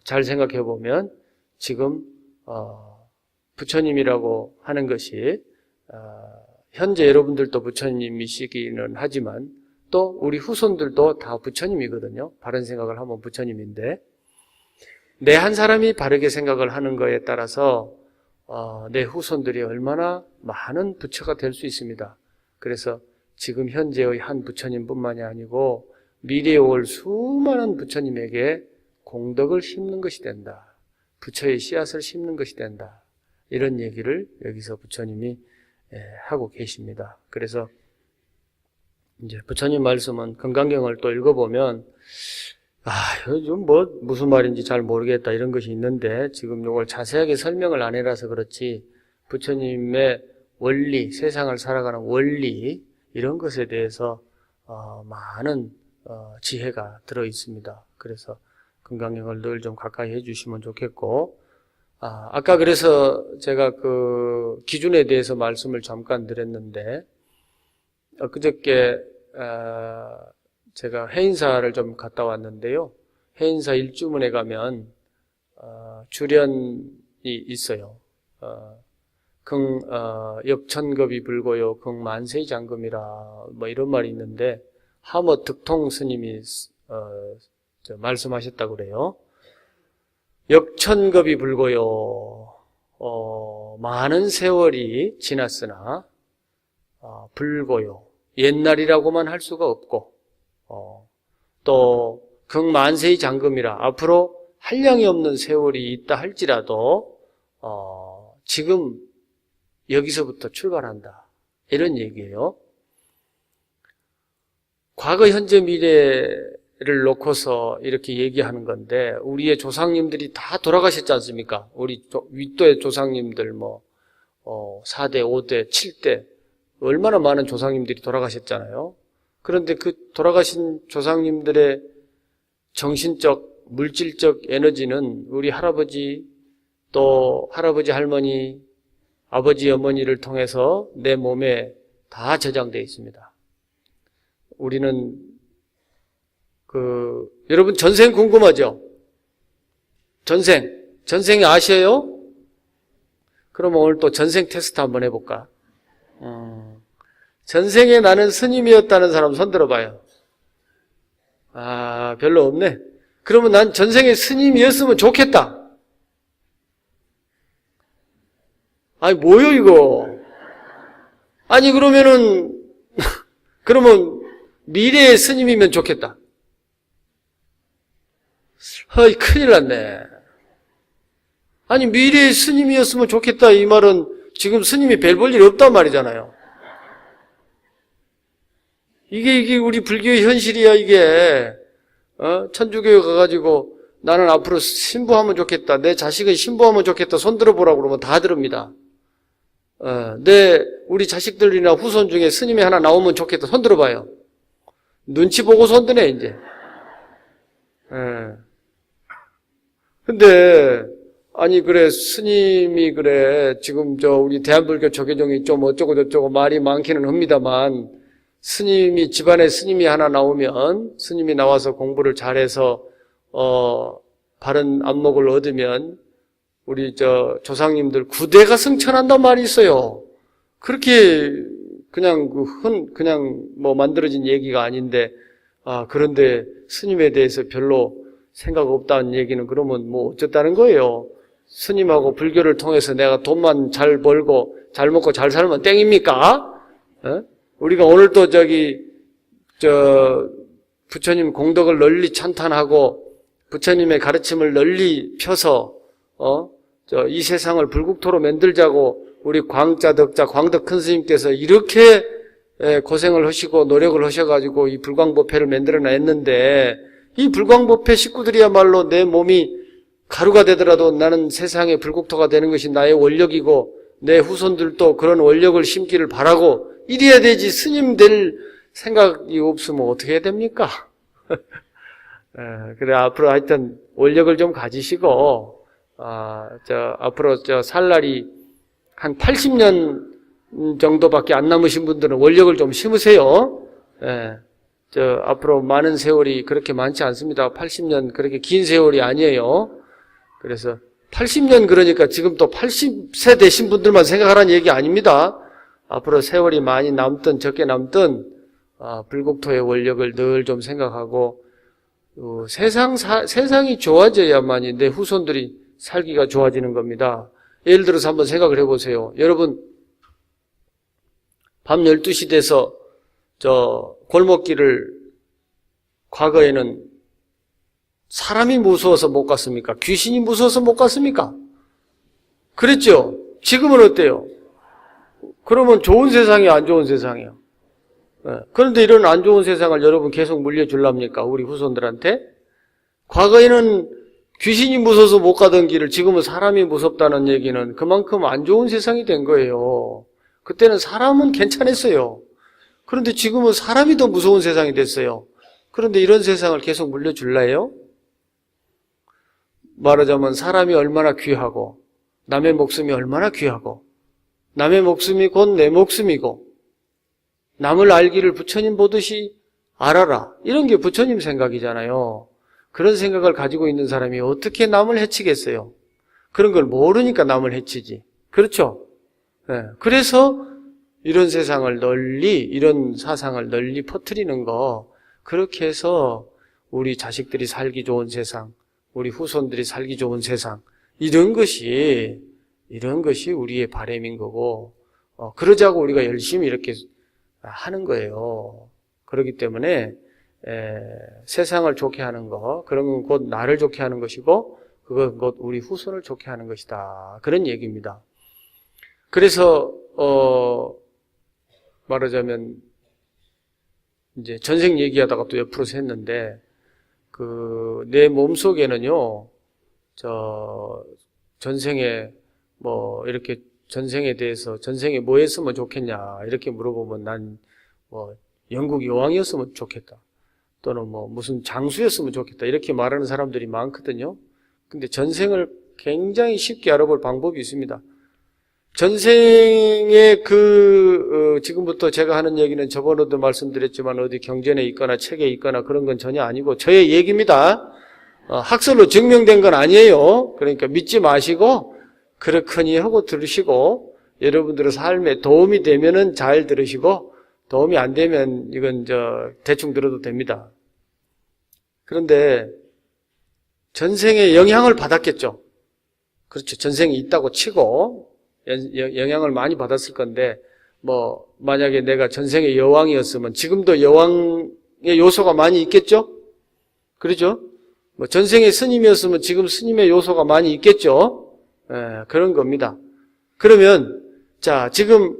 잘 생각해 보면 지금 부처님이라고 하는 것이 현재 여러분들도 부처님이시기는 하지만 또 우리 후손들도 다 부처님이거든요. 바른 생각을 하면 부처님인데 내 한 사람이 바르게 생각을 하는 거에 따라서 내 후손들이 얼마나 많은 부처가 될 수 있습니다. 그래서 지금 현재의 한 부처님뿐만이 아니고 미래에 올 수많은 부처님에게 공덕을 심는 것이 된다. 부처의 씨앗을 심는 것이 된다. 이런 얘기를 여기서 부처님이 하고 계십니다. 그래서 이제 부처님 말씀은 금강경을 또 읽어보면 요즘 무슨 말인지 잘 모르겠다 이런 것이 있는데 지금 이걸 자세하게 설명을 안 해라서 그렇지 부처님의 원리, 세상을 살아가는 원리 이런 것에 대해서 많은 지혜가 들어 있습니다. 그래서 건강형을 늘 좀 가까이 해주시면 좋겠고, 아까 그래서 제가 그 기준에 대해서 말씀을 잠깐 드렸는데, 그저께 제가 해인사를 좀 갔다 왔는데요. 해인사 일주문에 가면 주련이 있어요. 역천겁이 불고요 긍만세의 장금이라 뭐 이런 말이 있는데 하모 득통 스님이 말씀하셨다고 그래요. 역천겁이 불고요 많은 세월이 지났으나 불고요 옛날이라고만 할 수가 없고 또 극만세의 장금이라 앞으로 한량이 없는 세월이 있다 할지라도 지금 여기서부터 출발한다 이런 얘기예요. 과거, 현재, 미래를 놓고서 이렇게 얘기하는 건데 우리의 조상님들이 다 돌아가셨지 않습니까? 우리 윗도의 조상님들 4대, 5대, 7대 얼마나 많은 조상님들이 돌아가셨잖아요. 그런데 그 돌아가신 조상님들의 정신적, 물질적 에너지는 우리 할아버지, 또 할아버지, 할머니, 아버지, 어머니를 통해서 내 몸에 다 저장되어 있습니다. 우리는 여러분 전생 궁금하죠? 전생 아셔요? 그럼 오늘 또 전생 테스트 한번 해볼까? 전생에 나는 스님이었다는 사람 손 들어봐요. 별로 없네. 그러면 난 전생에 스님이었으면 좋겠다. 뭐요 이거? 그러면 미래의 스님이면 좋겠다. 큰일 났네. 미래의 스님이었으면 좋겠다 이 말은 지금 스님이 별 볼 일이 없단 말이잖아요. 이게 우리 불교의 현실이야 이게. 천주교에 가가지고 나는 앞으로 신부하면 좋겠다. 내 자식은 신부하면 좋겠다. 손 들어보라고 그러면 다 들읍니다. 우리 자식들이나 후손 중에 스님이 하나 나오면 좋겠다. 손 들어봐요. 눈치 보고 손 드네, 이제. 근데, 그래, 스님이 그래, 지금 우리 대한불교 조계종이 좀 어쩌고저쩌고 말이 많기는 합니다만, 집안에 스님이 하나 나오면, 스님이 나와서 공부를 잘해서, 바른 안목을 얻으면, 우리 조상님들 구대가 승천한단 말이 있어요. 그렇게 그냥 만들어진 얘기가 아닌데 그런데 스님에 대해서 별로 생각 없다는 얘기는 그러면 어쩌다는 거예요? 스님하고 불교를 통해서 내가 돈만 잘 벌고 잘 먹고 잘 살면 땡입니까? 우리가 오늘도 부처님 공덕을 널리 찬탄하고 부처님의 가르침을 널리 펴서 이 세상을 불국토로 만들자고 우리 광자, 덕자, 광덕 큰 스님께서 이렇게 고생을 하시고 노력을 하셔가지고 이 불광법회를 만들어냈는데 이 불광법회 식구들이야말로 내 몸이 가루가 되더라도 나는 세상의 불국토가 되는 것이 나의 원력이고 내 후손들도 그런 원력을 심기를 바라고 이래야 되지 스님 될 생각이 없으면 어떻게 해야 됩니까? 그래 앞으로 하여튼 원력을 좀 가지시고 앞으로 살 날이 한 80년 정도밖에 안 남으신 분들은 원력을 좀 심으세요. 앞으로 많은 세월이 그렇게 많지 않습니다. 80년 그렇게 긴 세월이 아니에요. 그래서 80년 그러니까 지금 또 80세 되신 분들만 생각하라는 얘기 아닙니다. 앞으로 세월이 많이 남든 적게 남든 불국토의 원력을 늘 좀 생각하고 세상이 좋아져야만이 내 후손들이 살기가 좋아지는 겁니다. 예를 들어서 한번 생각을 해보세요. 여러분 밤 12시 돼서 골목길을 과거에는 사람이 무서워서 못 갔습니까? 귀신이 무서워서 못 갔습니까? 그랬죠? 지금은 어때요? 그러면 좋은 세상이에요, 안 좋은 세상이에요? 그런데 이런 안 좋은 세상을 여러분 계속 물려줄랍니까? 우리 후손들한테? 과거에는 귀신이 무서워서 못 가던 길을 지금은 사람이 무섭다는 얘기는 그만큼 안 좋은 세상이 된 거예요. 그때는 사람은 괜찮았어요. 그런데 지금은 사람이 더 무서운 세상이 됐어요. 그런데 이런 세상을 계속 물려줄래요? 말하자면 사람이 얼마나 귀하고 남의 목숨이 얼마나 귀하고 남의 목숨이 곧 내 목숨이고 남을 알기를 부처님 보듯이 알아라. 이런 게 부처님 생각이잖아요. 그런 생각을 가지고 있는 사람이 어떻게 남을 해치겠어요? 그런 걸 모르니까 남을 해치지. 그렇죠? 네. 그래서 이런 세상을 널리, 이런 사상을 널리 퍼뜨리는 거, 그렇게 해서 우리 자식들이 살기 좋은 세상, 우리 후손들이 살기 좋은 세상, 이런 것이 우리의 바람인 거고, 그러자고 우리가 열심히 이렇게 하는 거예요. 그렇기 때문에 세상을 좋게 하는 거, 그런 건 곧 나를 좋게 하는 것이고 그건 곧 우리 후손을 좋게 하는 것이다. 그런 얘기입니다. 그래서 말하자면 이제 전생 얘기하다가 또 옆으로서 했는데 내 몸속에는요 전생에 뭐 이렇게 전생에 대해서 전생에 뭐 했으면 좋겠냐 이렇게 물어보면 난 뭐 영국 여왕이었으면 좋겠다. 또는 뭐 무슨 장수였으면 좋겠다. 이렇게 말하는 사람들이 많거든요. 근데 전생을 굉장히 쉽게 알아볼 방법이 있습니다. 전생에 지금부터 제가 하는 얘기는 저번에도 말씀드렸지만 어디 경전에 있거나 책에 있거나 그런 건 전혀 아니고 저의 얘기입니다. 학설로 증명된 건 아니에요. 그러니까 믿지 마시고 그렇거니 하고 들으시고 여러분들의 삶에 도움이 되면은 잘 들으시고 도움이 안 되면 이건 대충 들어도 됩니다. 그런데 전생에 영향을 받았겠죠. 그렇죠. 전생이 있다고 치고 영향을 많이 받았을 건데 뭐 만약에 내가 전생의 여왕이었으면 지금도 여왕의 요소가 많이 있겠죠. 그렇죠. 뭐 전생의 스님이었으면 지금 스님의 요소가 많이 있겠죠. 그런 겁니다. 그러면 자 지금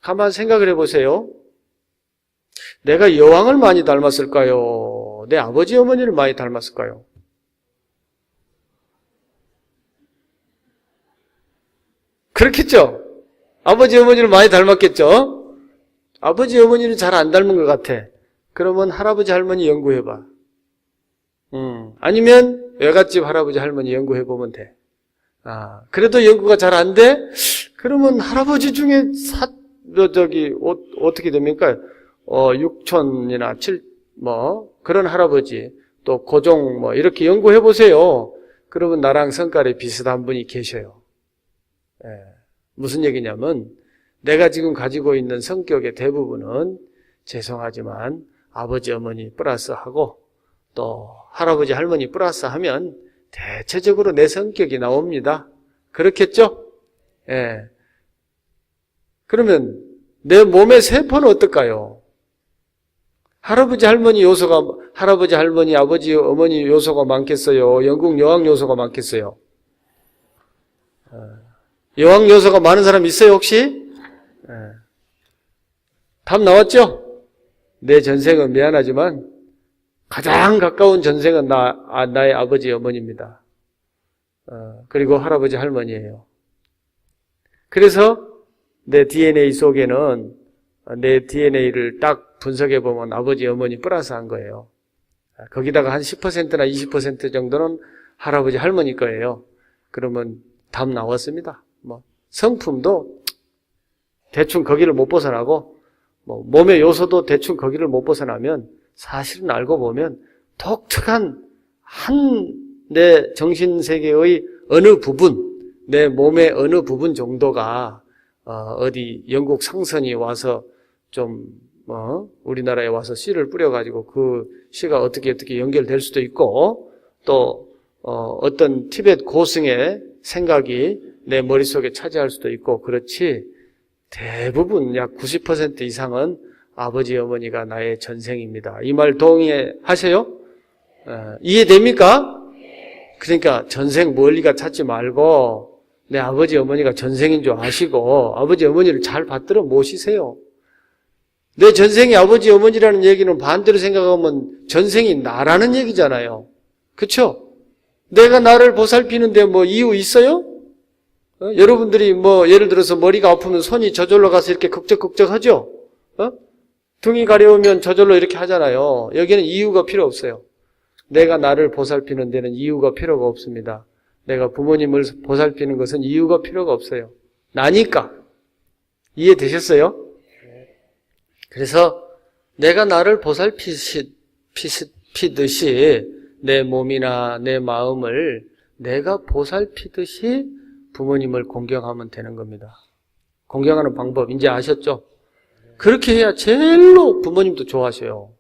가만 생각을 해보세요. 내가 여왕을 많이 닮았을까요? 내 아버지 어머니를 많이 닮았을까요? 그렇겠죠? 아버지 어머니를 많이 닮았겠죠? 아버지 어머니는 잘 안 닮은 것 같아. 그러면 할아버지 할머니 연구해봐. 아니면 외갓집 할아버지 할머니 연구해보면 돼. 그래도 연구가 잘 안 돼? 그러면 할아버지 중에 어떻게 됩니까? 육촌이나 그런 할아버지, 또 고종, 이렇게 연구해보세요. 그러면 나랑 성깔이 비슷한 분이 계셔요. 무슨 얘기냐면, 내가 지금 가지고 있는 성격의 대부분은 죄송하지만 아버지, 어머니 플러스하고 또 할아버지, 할머니 플러스 하면 대체적으로 내 성격이 나옵니다. 그렇겠죠? 그러면 내 몸의 세포는 어떨까요? 할아버지, 할머니, 아버지, 어머니 요소가 많겠어요? 영국 여왕 요소가 많겠어요? 여왕 요소가 많은 사람 있어요, 혹시? 답 나왔죠? 내 전생은 미안하지만 가장 가까운 전생은 나의 아버지, 어머니입니다. 그리고 할아버지, 할머니예요. 그래서 내 DNA 속에는 내 DNA를 딱 분석해보면 아버지, 어머니 플러스한 거예요. 거기다가 한 10%나 20% 정도는 할아버지, 할머니 거예요. 그러면 답 나왔습니다. 성품도 대충 거기를 못 벗어나고, 몸의 요소도 대충 거기를 못 벗어나면 사실은 알고 보면 독특한 내 정신세계의 어느 부분, 내 몸의 어느 부분 정도가 어디 영국 상선이 와서 좀 우리나라에 와서 씨를 뿌려가지고 그 씨가 어떻게 연결될 수도 있고 또 어떤 티베트 고승의 생각이 내 머릿속에 차지할 수도 있고 그렇지 대부분 약 90% 이상은 아버지 어머니가 나의 전생입니다. 이 말 동의하세요? 이해됩니까? 그러니까 전생 멀리가 찾지 말고 내 아버지 어머니가 전생인 줄 아시고 아버지 어머니를 잘 받들어 모시세요. 내 전생이 아버지 어머니라는 얘기는 반대로 생각하면 전생이 나라는 얘기잖아요. 그쵸? 내가 나를 보살피는데 뭐 이유 있어요? 여러분들이 뭐 예를 들어서 머리가 아프면 손이 저절로 가서 이렇게 극적극적 하죠? 등이 가려우면 저절로 이렇게 하잖아요. 여기는 이유가 필요 없어요. 내가 나를 보살피는 데는 이유가 필요가 없습니다. 내가 부모님을 보살피는 것은 이유가 필요가 없어요. 나니까. 이해되셨어요? 그래서 내가 나를 보살피듯이 내 몸이나 내 마음을 내가 보살피듯이 부모님을 공경하면 되는 겁니다. 공경하는 방법 이제 아셨죠? 그렇게 해야 제일로 부모님도 좋아하셔요.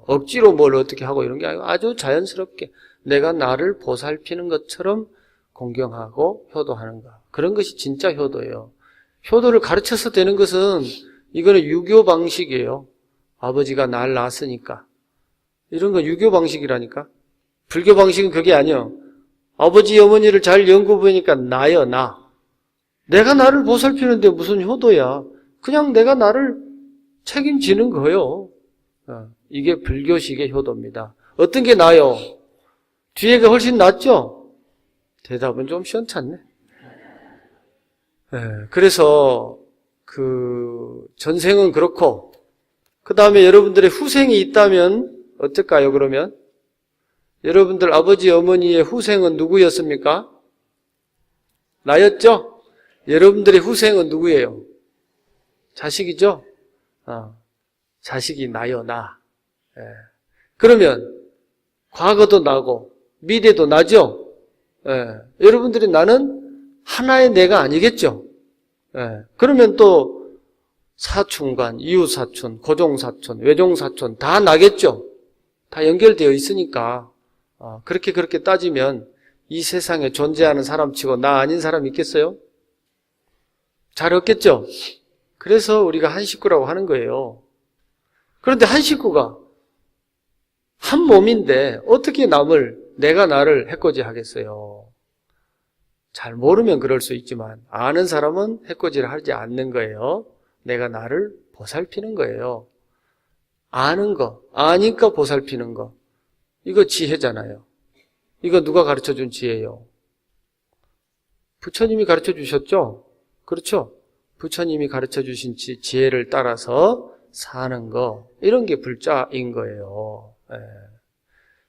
억지로 뭘 어떻게 하고 이런 게 아니고 아주 자연스럽게 내가 나를 보살피는 것처럼 공경하고 효도하는 것. 그런 것이 진짜 효도예요. 효도를 가르쳐서 되는 것은 이거는 유교 방식이에요. 아버지가 날 낳았으니까. 이런 건 유교 방식이라니까. 불교 방식은 그게 아니에요. 아버지 어머니를 잘 연구해보니까 나요, 나. 내가 나를 보살피는데 무슨 효도야. 그냥 내가 나를 책임지는 거예요. 이게 불교식의 효도입니다. 어떤 게 나요? 뒤에가 훨씬 낫죠? 대답은 좀 시원찮네. 그래서 전생은 그렇고 그 다음에 여러분들의 후생이 있다면 어떨까요? 그러면 여러분들 아버지 어머니의 후생은 누구였습니까? 나였죠? 여러분들의 후생은 누구예요? 자식이죠? 자식이 나요, 나. 그러면 과거도 나고 미래도 나죠? 여러분들이 나는 하나의 내가 아니겠죠? 그러면 또 사촌간, 이웃사촌, 고종사촌, 외종사촌 다 나겠죠? 다 연결되어 있으니까 그렇게 따지면 이 세상에 존재하는 사람치고 나 아닌 사람 있겠어요? 잘 없겠죠? 그래서 우리가 한 식구라고 하는 거예요. 그런데 한 식구가 한 몸인데 어떻게 내가 나를 해코지 하겠어요? 잘 모르면 그럴 수 있지만 아는 사람은 해코지를 하지 않는 거예요. 내가 나를 보살피는 거예요. 아는 거, 아니까 보살피는 거. 이거 지혜잖아요. 이거 누가 가르쳐준 지혜예요? 부처님이 가르쳐 주셨죠? 그렇죠? 부처님이 가르쳐 주신 지혜를 따라서 사는 거, 이런 게 불자인 거예요.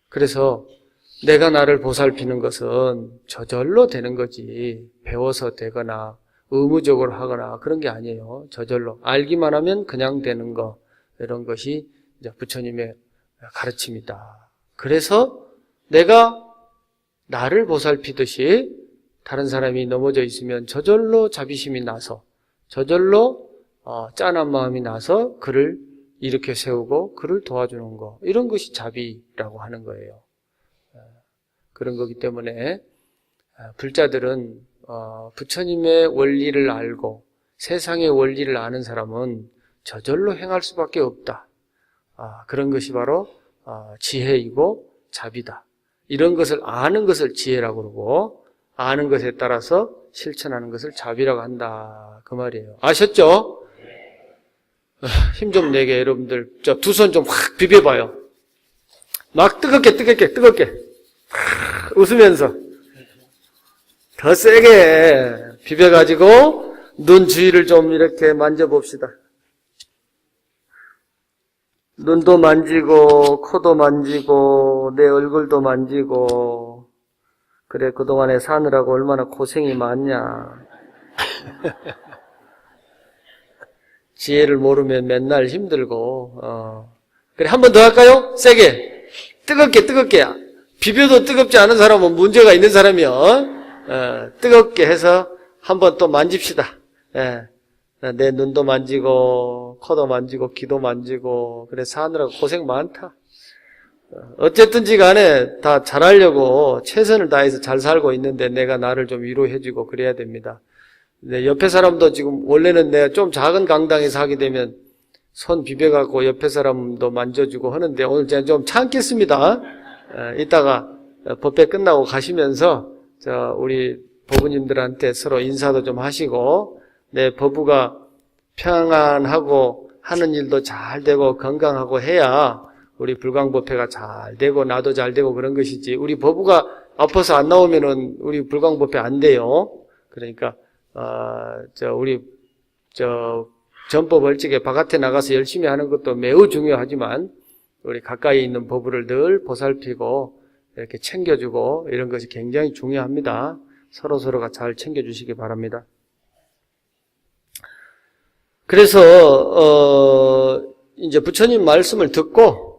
그래서 내가 나를 보살피는 것은 저절로 되는 거지 배워서 되거나 의무적으로 하거나 그런 게 아니에요. 저절로 알기만 하면 그냥 되는 거, 이런 것이 이제 부처님의 가르침이다. 그래서 내가 나를 보살피듯이 다른 사람이 넘어져 있으면 저절로 자비심이 나서 저절로 짠한 마음이 나서 그를 일으켜 세우고 그를 도와주는 거, 이런 것이 자비라고 하는 거예요. 그런 거기 때문에 불자들은 부처님의 원리를 알고 세상의 원리를 아는 사람은 저절로 행할 수밖에 없다. 그런 것이 바로 지혜이고 자비다. 이런 것을 아는 것을 지혜라고 그러고 아는 것에 따라서 실천하는 것을 자비라고 한다. 그 말이에요. 아셨죠? 힘 좀 내게 여러분들 두 손 좀 확 비벼봐요. 막 뜨겁게 웃으면서 더 세게 비벼가지고 눈 주위를 좀 이렇게 만져봅시다. 눈도 만지고 코도 만지고 내 얼굴도 만지고. 그래, 그동안에 사느라고 얼마나 고생이 많냐. 지혜를 모르면 맨날 힘들고. 그래, 한 번 더 할까요? 세게 뜨겁게 비벼도 뜨겁지 않은 사람은 문제가 있는 사람이요. 뜨겁게 해서 한 번 또 만집시다. 내 눈도 만지고 코도 만지고 귀도 만지고. 그래, 사느라고 고생 많다. 어쨌든지 간에 다 잘하려고 최선을 다해서 잘 살고 있는데 내가 나를 좀 위로해주고 그래야 됩니다. 네, 옆에 사람도 지금 원래는 내가 좀 작은 강당에서 하게 되면 손 비벼갖고 옆에 사람도 만져주고 하는데 오늘 제가 좀 참겠습니다. 이따가 법회 끝나고 가시면서 우리 법우님들한테 서로 인사도 좀 하시고 내 법우가 평안하고 하는 일도 잘 되고 건강하고 해야 우리 불광법회가 잘 되고 나도 잘 되고 그런 것이지 우리 법우가 아파서 안 나오면은 우리 불광법회 안 돼요. 그러니까 우리 전법 얼찍에 바깥에 나가서 열심히 하는 것도 매우 중요하지만 우리 가까이 있는 법우를 늘 보살피고 이렇게 챙겨주고 이런 것이 굉장히 중요합니다. 서로서로가 잘 챙겨주시기 바랍니다. 그래서 이제 부처님 말씀을 듣고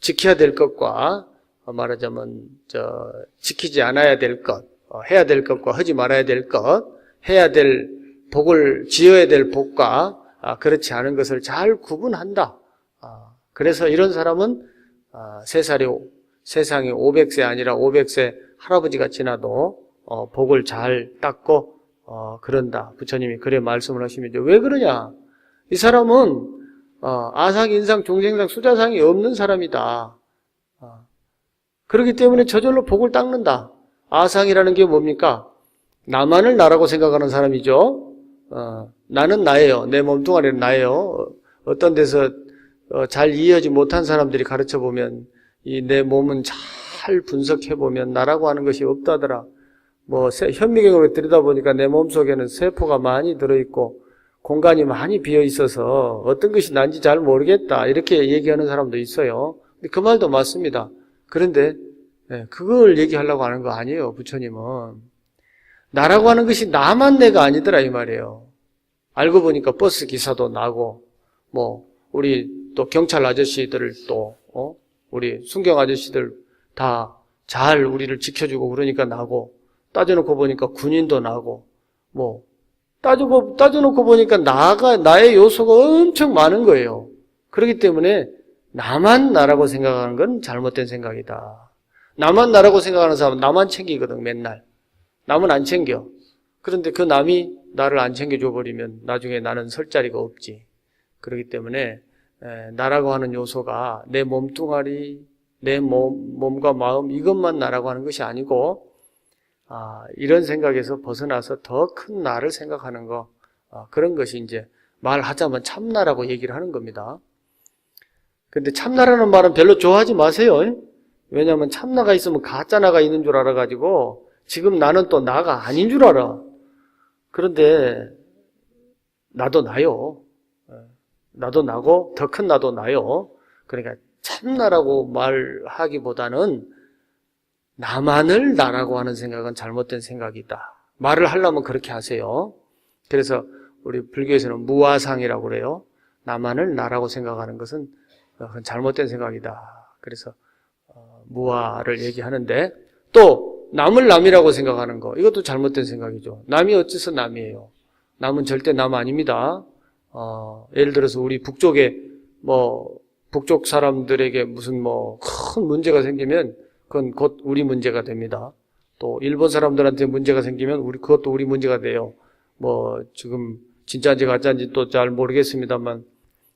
지켜야 될 것과 말하자면 지키지 않아야 될 것, 해야 될 것과 하지 말아야 될 것, 해야 될 복을 지어야 될 복과 그렇지 않은 것을 잘 구분한다. 그래서 이런 사람은 세상이 500세 아니라 500세 할아버지가 지나도 복을 잘 닦고 그런다. 부처님이 그래 말씀을 하시면서 왜 그러냐? 이 사람은 아상, 인상, 중생상, 수자상이 없는 사람이다. 그렇기 때문에 저절로 복을 닦는다. 아상이라는 게 뭡니까? 나만을 나라고 생각하는 사람이죠. 나는 나예요. 내 몸뚱아리는 나예요. 어떤 데서 잘 이해하지 못한 사람들이 가르쳐보면 이 내 몸은 잘 분석해보면 나라고 하는 것이 없다더라. 현미경으로 들여다보니까 내 몸속에는 세포가 많이 들어있고 공간이 많이 비어있어서 어떤 것이 난지 잘 모르겠다. 이렇게 얘기하는 사람도 있어요. 그 말도 맞습니다. 그런데 그걸 얘기하려고 하는 거 아니에요. 부처님은. 나라고 하는 것이 나만 내가 아니더라 이 말이에요. 알고 보니까 버스 기사도 나고 우리 또 경찰 아저씨들 또 우리 순경 아저씨들 다 잘 우리를 지켜주고 그러니까 나고 따져놓고 보니까 군인도 나고 따져놓고 보니까 나의 요소가 엄청 많은 거예요. 그렇기 때문에 나만 나라고 생각하는 건 잘못된 생각이다. 나만 나라고 생각하는 사람은 나만 챙기거든 맨날. 남은 안 챙겨. 그런데 그 남이 나를 안 챙겨줘 버리면 나중에 나는 설 자리가 없지. 그렇기 때문에 나라고 하는 요소가 내 몸뚱아리, 내 몸과 마음 이것만 나라고 하는 것이 아니고 이런 생각에서 벗어나서 더 큰 나를 생각하는 거 그런 것이 이제 말하자면 참나라고 얘기를 하는 겁니다. 근데 참나라는 말은 별로 좋아하지 마세요. 왜냐하면 참나가 있으면 가짜나가 있는 줄 알아가지고 지금 나는 또 나가 아닌 줄 알아. 그런데 나도 나요. 나도 나고 더 큰 나도 나요. 그러니까 참나라고 말하기보다는 나만을 나라고 하는 생각은 잘못된 생각이다. 말을 하려면 그렇게 하세요. 그래서 우리 불교에서는 무아상이라고 그래요. 나만을 나라고 생각하는 것은 잘못된 생각이다. 그래서 무아를 얘기하는데 또 남을 남이라고 생각하는 거 이것도 잘못된 생각이죠. 남이 어째서 남이에요. 남은 절대 남 아닙니다. 예를 들어서 우리 북쪽에 북쪽 사람들에게 무슨 큰 문제가 생기면 그건 곧 우리 문제가 됩니다. 또 일본 사람들한테 문제가 생기면 그것도 우리 문제가 돼요. 지금 진짜인지 가짜인지 또 잘 모르겠습니다만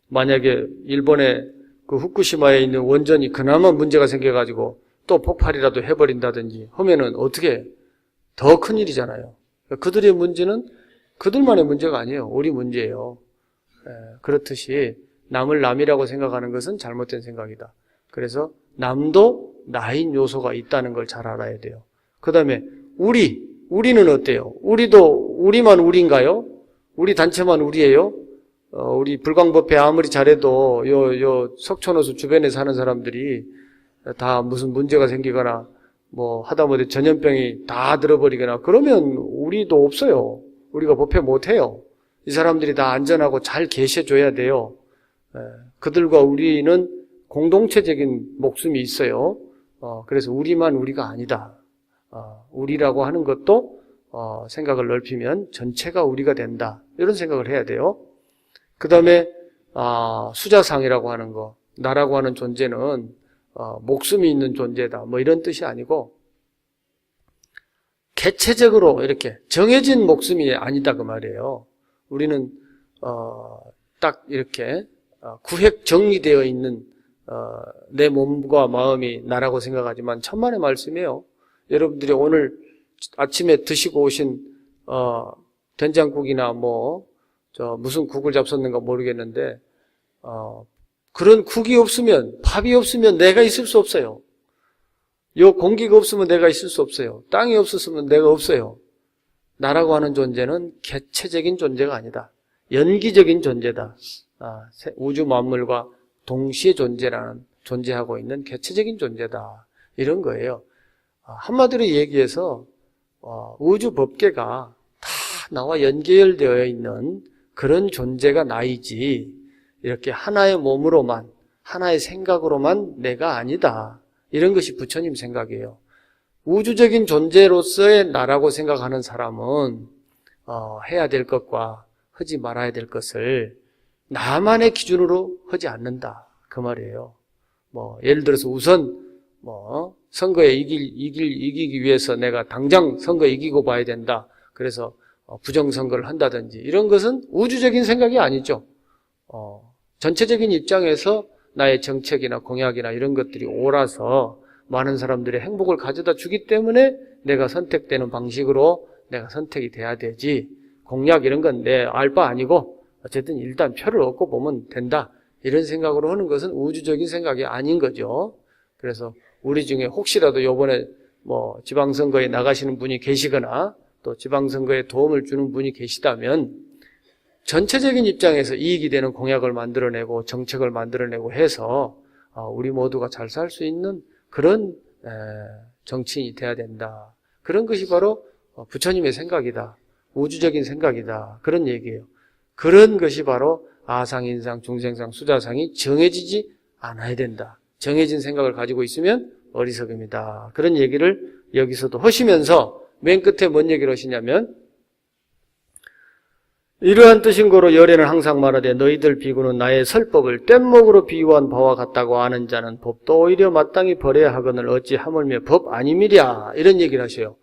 만약에 일본의 그 후쿠시마에 있는 원전이 그나마 문제가 생겨가지고 또 폭발이라도 해버린다든지 하면은 어떻게 더 큰 일이잖아요. 그들의 문제는 그들만의 문제가 아니에요. 우리 문제예요. 그렇듯이 남을 남이라고 생각하는 것은 잘못된 생각이다. 그래서 남도 나인 요소가 있다는 걸 잘 알아야 돼요. 그 다음에 우리는 어때요? 우리만 우리인가요? 우리 단체만 우리예요? 우리 불광법회 아무리 잘해도 요 석촌호수 주변에 사는 사람들이 다 무슨 문제가 생기거나 하다못해 전염병이 다 들어버리거나 그러면 우리도 없어요. 우리가 법회 못해요. 이 사람들이 다 안전하고 잘 계셔줘야 돼요. 그들과 우리는 공동체적인 목숨이 있어요. 그래서 우리만 우리가 아니다. 우리라고 하는 것도 생각을 넓히면 전체가 우리가 된다. 이런 생각을 해야 돼요. 그 다음에 수자상이라고 하는 거, 나라고 하는 존재는 목숨이 있는 존재다. 이런 뜻이 아니고 개체적으로 이렇게 정해진 목숨이 아니다 그 말이에요. 우리는 딱 이렇게 구획 정리되어 있는 내 몸과 마음이 나라고 생각하지만 천만의 말씀이에요. 여러분들이 오늘 아침에 드시고 오신 된장국이나 무슨 국을 잡섰는가 모르겠는데, 그런 국이 없으면, 밥이 없으면 내가 있을 수 없어요. 요 공기가 없으면 내가 있을 수 없어요. 땅이 없었으면 내가 없어요. 나라고 하는 존재는 개체적인 존재가 아니다. 연기적인 존재다. 우주 만물과 동시에 존재하고 있는 개체적인 존재다. 이런 거예요. 한마디로 얘기해서 우주 법계가 다 나와 연결되어 있는 그런 존재가 나이지, 이렇게 하나의 몸으로만, 하나의 생각으로만 내가 아니다. 이런 것이 부처님 생각이에요. 우주적인 존재로서의 나라고 생각하는 사람은 해야 될 것과 하지 말아야 될 것을 나만의 기준으로 하지 않는다. 그 말이에요. 예를 들어서 우선 선거에 이기기 위해서 내가 당장 선거 이기고 봐야 된다. 그래서 부정선거를 한다든지, 이런 것은 우주적인 생각이 아니죠. 전체적인 입장에서 나의 정책이나 공약이나 이런 것들이 옳아서 많은 사람들의 행복을 가져다 주기 때문에 내가 선택되는 방식으로 내가 선택이 돼야 되지, 공약 이런 건 내 알 바 아니고 어쨌든 일단 표를 얻고 보면 된다, 이런 생각으로 하는 것은 우주적인 생각이 아닌 거죠. 그래서 우리 중에 혹시라도 요번에 지방선거에 나가시는 분이 계시거나 또 지방선거에 도움을 주는 분이 계시다면, 전체적인 입장에서 이익이 되는 공약을 만들어내고 정책을 만들어내고 해서 우리 모두가 잘 살 수 있는 그런 정치인이 돼야 된다. 그런 것이 바로 부처님의 생각이다. 우주적인 생각이다. 그런 얘기예요. 그런 것이 바로 아상인상, 중생상, 수자상이 정해지지 않아야 된다. 정해진 생각을 가지고 있으면 어리석음이다. 그런 얘기를 여기서도 하시면서 맨 끝에 뭔 얘기를 하시냐면, 이러한 뜻인 고로 열애는 항상 말하되 너희들 비구는 나의 설법을 뗏목으로 비유한 바와 같다고 아는 자는 법도 오히려 마땅히 버려야 하거늘 어찌 하물며 법 아님이랴. 이런 얘기를 하셔요.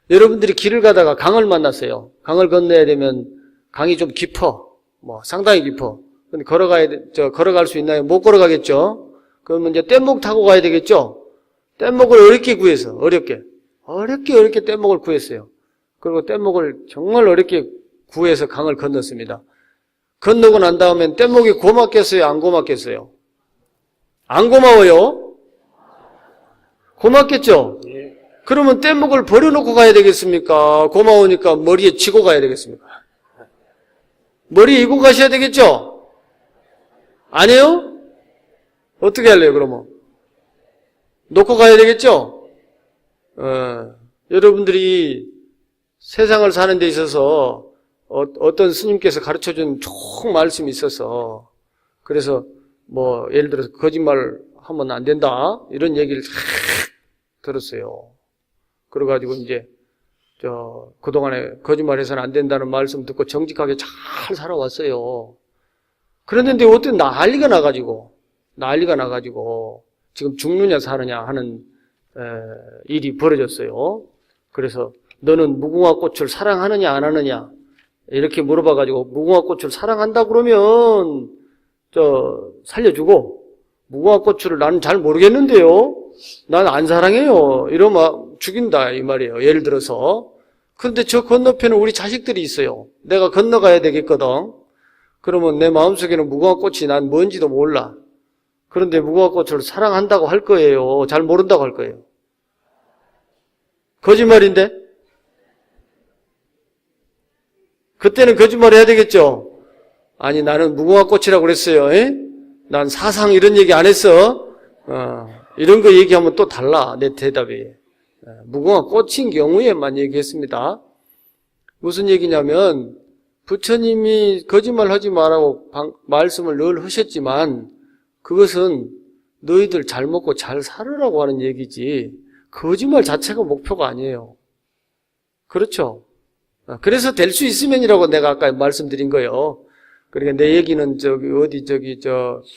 여러분들이 길을 가다가 강을 만났어요. 강을 건너야 되면 강이 좀 깊어. 상당히 깊어. 근데 걸어갈 수 있나요? 못 걸어가겠죠? 그러면 이제 뗏목 타고 가야 되겠죠? 뗏목을 어렵게 구해서, 어렵게 뗏목을 구했어요. 그리고 뗏목을 정말 어렵게 구해서 강을 건넜습니다. 건너고 난 다음엔 뗏목이 고맙겠어요? 안 고맙겠어요? 안 고마워요? 고맙겠죠? 그러면 뗏목을 버려놓고 가야 되겠습니까? 고마우니까 머리에 쥐고 가야 되겠습니까? 머리에 이고 가셔야 되겠죠? 아니에요? 어떻게 할래요, 그러면? 놓고 가야 되겠죠? 여러분들이 세상을 사는 데 있어서 어떤 스님께서 가르쳐준 좋은 말씀이 있어서, 그래서 예를 들어서 거짓말 하면 안 된다, 이런 얘기를 쫙 들었어요. 그래가지고 이제 그동안에 거짓말해서는 안 된다는 말씀 듣고 정직하게 잘 살아왔어요. 그랬는데 어떤 난리가 나가지고 지금 죽느냐 사느냐 하는 일이 벌어졌어요. 그래서 너는 무궁화꽃을 사랑하느냐 안 하느냐 이렇게 물어봐가지고, 무궁화꽃을 사랑한다 그러면 살려주고, 무궁화꽃을 나는 잘 모르겠는데요, 난 안 사랑해요, 이러면 죽인다 이 말이에요. 예를 들어서. 그런데 저 건너편에 우리 자식들이 있어요. 내가 건너가야 되겠거든. 그러면 내 마음속에는 무궁화꽃이 난 뭔지도 몰라. 그런데 무궁화꽃을 사랑한다고 할 거예요, 잘 모른다고 할 거예요? 거짓말인데? 그때는 거짓말 해야 되겠죠? 아니, 나는 무궁화꽃이라고 그랬어요. 난 사상 이런 얘기 안 했어. 이런 거 얘기하면 또 달라, 내 대답이. 무궁화꽃인 경우에만 얘기했습니다. 무슨 얘기냐면, 부처님이 거짓말 하지 말라고 말씀을 늘 하셨지만, 그것은 너희들 잘 먹고 잘 살으라고 하는 얘기지, 거짓말 자체가 목표가 아니에요. 그렇죠? 그래서 될 수 있으면이라고 내가 아까 말씀드린 거예요. 그러니까 내 얘기는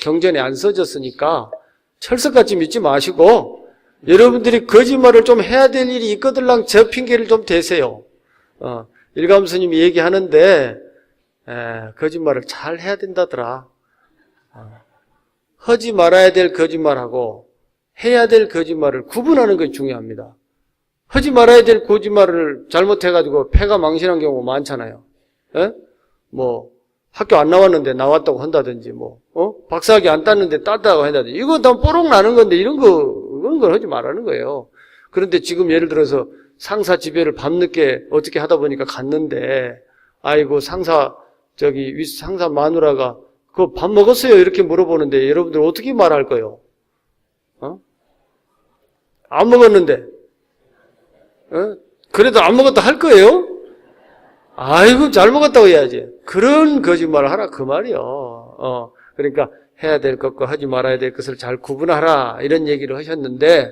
경전에 안 써졌으니까 철석같이 믿지 마시고, 여러분들이 거짓말을 좀 해야 될 일이 있거들랑 저 핑계를 좀 대세요. 일감 스님이 얘기하는데, 거짓말을 잘 해야 된다더라. 하지 말아야 될 거짓말하고 해야 될 거짓말을 구분하는 것이 중요합니다. 하지 말아야 될 거짓말을 잘못해가지고 폐가 망신한 경우가 많잖아요. 학교 안 나왔는데 나왔다고 한다든지, 박사학위 안 땄는데 땄다고 한다든지, 이거 다 뽀록 나는 건데, 그런 걸 하지 말라는 거예요. 그런데 지금 예를 들어서 상사 집에를 밤늦게 어떻게 하다 보니까 갔는데, 아이고, 상사 마누라가, 그거 밥 먹었어요? 이렇게 물어보는데, 여러분들 어떻게 말할 거예요? 안 먹었는데, 그래도 안 먹었다 할 거예요? 아이고, 잘 먹었다고 해야지. 그런 거짓말을 하라, 그 말이요. 그러니까 해야 될 것과 하지 말아야 될 것을 잘 구분하라, 이런 얘기를 하셨는데,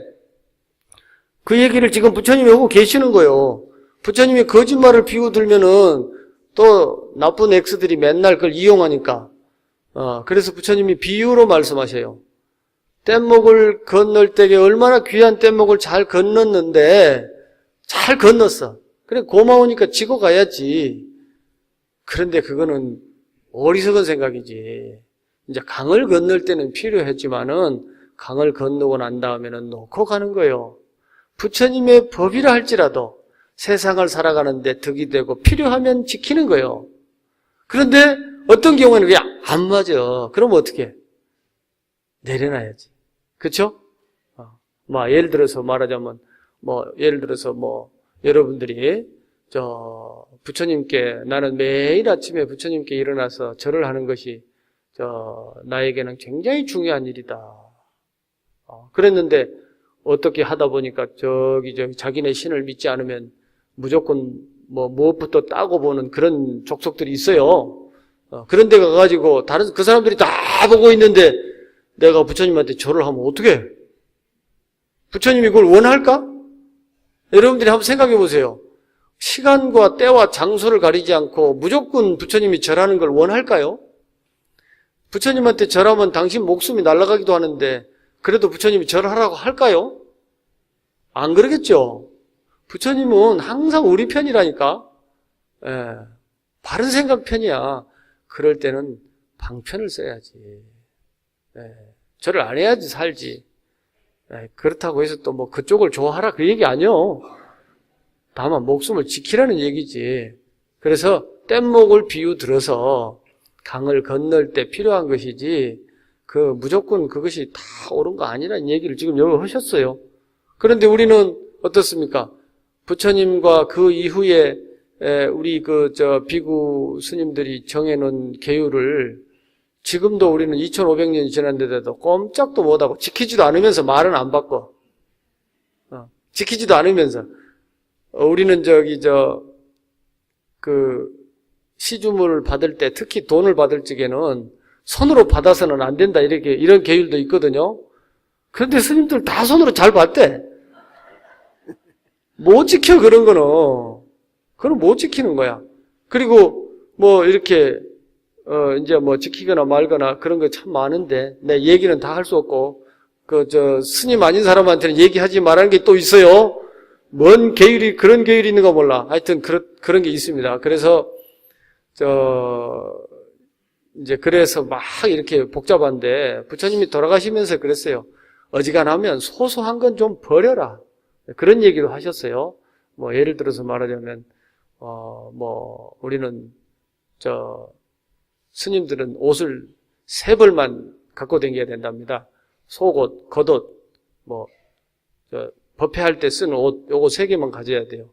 그 얘기를 지금 부처님이 하고 계시는 거예요. 부처님이 거짓말을 비우들면은 또 나쁜 X들이 맨날 그걸 이용하니까. 그래서 부처님이 비유로 말씀하셔요. 뗏목을 건널 때에 얼마나 귀한 뗏목을 잘 건넜는데, 잘 건넜어. 그래, 고마우니까 지고 가야지. 그런데 그거는 어리석은 생각이지. 이제 강을 건널 때는 필요했지만은 강을 건너고 난 다음에는 놓고 가는 거예요. 부처님의 법이라 할지라도 세상을 살아가는데 득이 되고 필요하면 지키는 거예요. 그런데 어떤 경우에는 그게 안 맞아. 그럼 어떻게? 내려놔야지. 그렇죠? 예를 들어서 말하자면 여러분들이 부처님께, 나는 매일 아침에 부처님께 일어나서 절을 하는 것이 나에게는 굉장히 중요한 일이다. 그랬는데 어떻게 하다 보니까 자기네 신을 믿지 않으면 무조건 무엇부터 따고 보는 그런 족속들이 있어요. 그런 데 가가지고 다른 그 사람들이 다 보고 있는데 내가 부처님한테 절을 하면 어떻게? 부처님이 그걸 원할까? 여러분들이 한번 생각해 보세요. 시간과 때와 장소를 가리지 않고 무조건 부처님이 절하는 걸 원할까요? 부처님한테 절하면 당신 목숨이 날아가기도 하는데 그래도 부처님이 절하라고 할까요? 안 그러겠죠. 부처님은 항상 우리 편이라니까. 바른 생각 편이야. 그럴 때는 방편을 써야지. 절을 안 해야지 살지. 그렇다고 해서 또 그쪽을 좋아하라 그 얘기 아니요. 다만 목숨을 지키라는 얘기지. 그래서 뗏목을 비유 들어서 강을 건널 때 필요한 것이지 무조건 그것이 다 옳은 거 아니라는 얘기를 지금 여기 하셨어요. 그런데 우리는 어떻습니까? 부처님과 그 이후에 우리 비구 스님들이 정해놓은 계율을 지금도 우리는 2500년이 지났는데도 꼼짝도 못하고 지키지도 않으면서 말은 안 바꿔. 지키지도 않으면서. 우리는 시주물을 받을 때, 특히 돈을 받을 적에는 손으로 받아서는 안 된다, 이런 계율도 있거든요. 그런데 스님들 다 손으로 잘 받대. 못 지켜, 그런 거는. 그건 못 지키는 거야. 그리고 이렇게 지키거나 말거나 그런 거 참 많은데, 내 얘기는 다 할 수 없고, 스님 아닌 사람한테는 얘기하지 말라는 게 또 있어요. 뭔 계율이, 그런 계율이 있는가 몰라. 하여튼, 그런 게 있습니다. 그래서, 그래서 막 이렇게 복잡한데, 부처님이 돌아가시면서 그랬어요. 어지간하면 소소한 건 좀 버려라. 그런 얘기도 하셨어요. 예를 들어서 말하자면, 우리는, 스님들은 옷을 3벌만 갖고 다녀야 된답니다. 속옷, 겉옷, 법회할 때 쓰는 옷, 요거 3개만 가져야 돼요.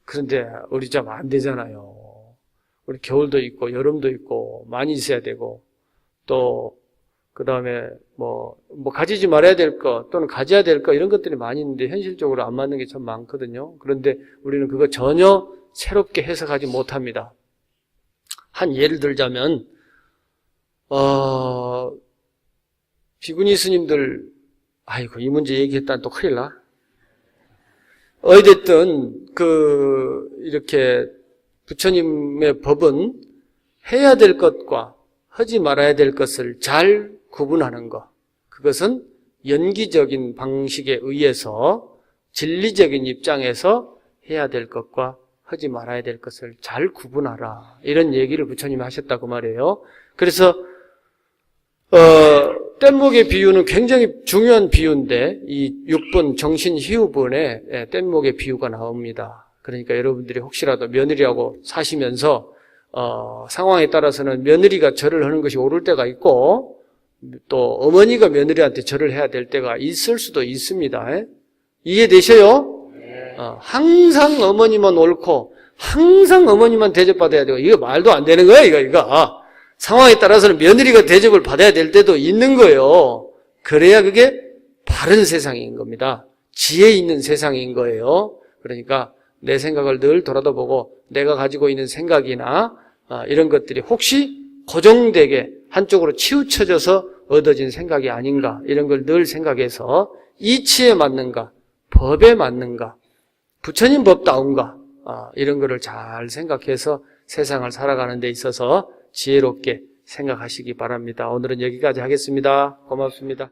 그런데 우리 좀 안 되잖아요. 우리 겨울도 있고, 여름도 있고, 많이 있어야 되고, 또, 그 다음에 가지지 말아야 될 것, 또는 가져야 될 것, 이런 것들이 많이 있는데, 현실적으로 안 맞는 게 참 많거든요. 그런데 우리는 그거 전혀 새롭게 해석하지 못합니다. 한 예를 들자면, 비구니 스님들, 아이고, 이 문제 얘기했다면 또 큰일 나. 어찌됐든, 이렇게, 부처님의 법은 해야 될 것과 하지 말아야 될 것을 잘 구분하는 것. 그것은 연기적인 방식에 의해서 진리적인 입장에서 해야 될 것과 하지 말아야 될 것을 잘 구분하라. 이런 얘기를 부처님이 하셨다고 말이에요. 그래서 뗏목의 비유는 굉장히 중요한 비유인데 이 6번 정신희우본에 뗏목의 비유가 나옵니다. 그러니까 여러분들이 혹시라도 며느리하고 사시면서 상황에 따라서는 며느리가 절을 하는 것이 옳을 때가 있고 또 어머니가 며느리한테 절을 해야 될 때가 있을 수도 있습니다. 이해되셔요? 항상 어머니만 옳고 항상 어머니만 대접받아야 되고 이거 말도 안 되는 거야 이거. 상황에 따라서는 며느리가 대접을 받아야 될 때도 있는 거예요. 그래야 그게 바른 세상인 겁니다. 지혜 있는 세상인 거예요. 그러니까 내 생각을 늘 돌아다보고 내가 가지고 있는 생각이나 이런 것들이 혹시 고정되게 한쪽으로 치우쳐져서 얻어진 생각이 아닌가 이런 걸 늘 생각해서 이치에 맞는가 법에 맞는가 부처님 법다운가 이런 거를 잘 생각해서 세상을 살아가는 데 있어서 지혜롭게 생각하시기 바랍니다. 오늘은 여기까지 하겠습니다. 고맙습니다.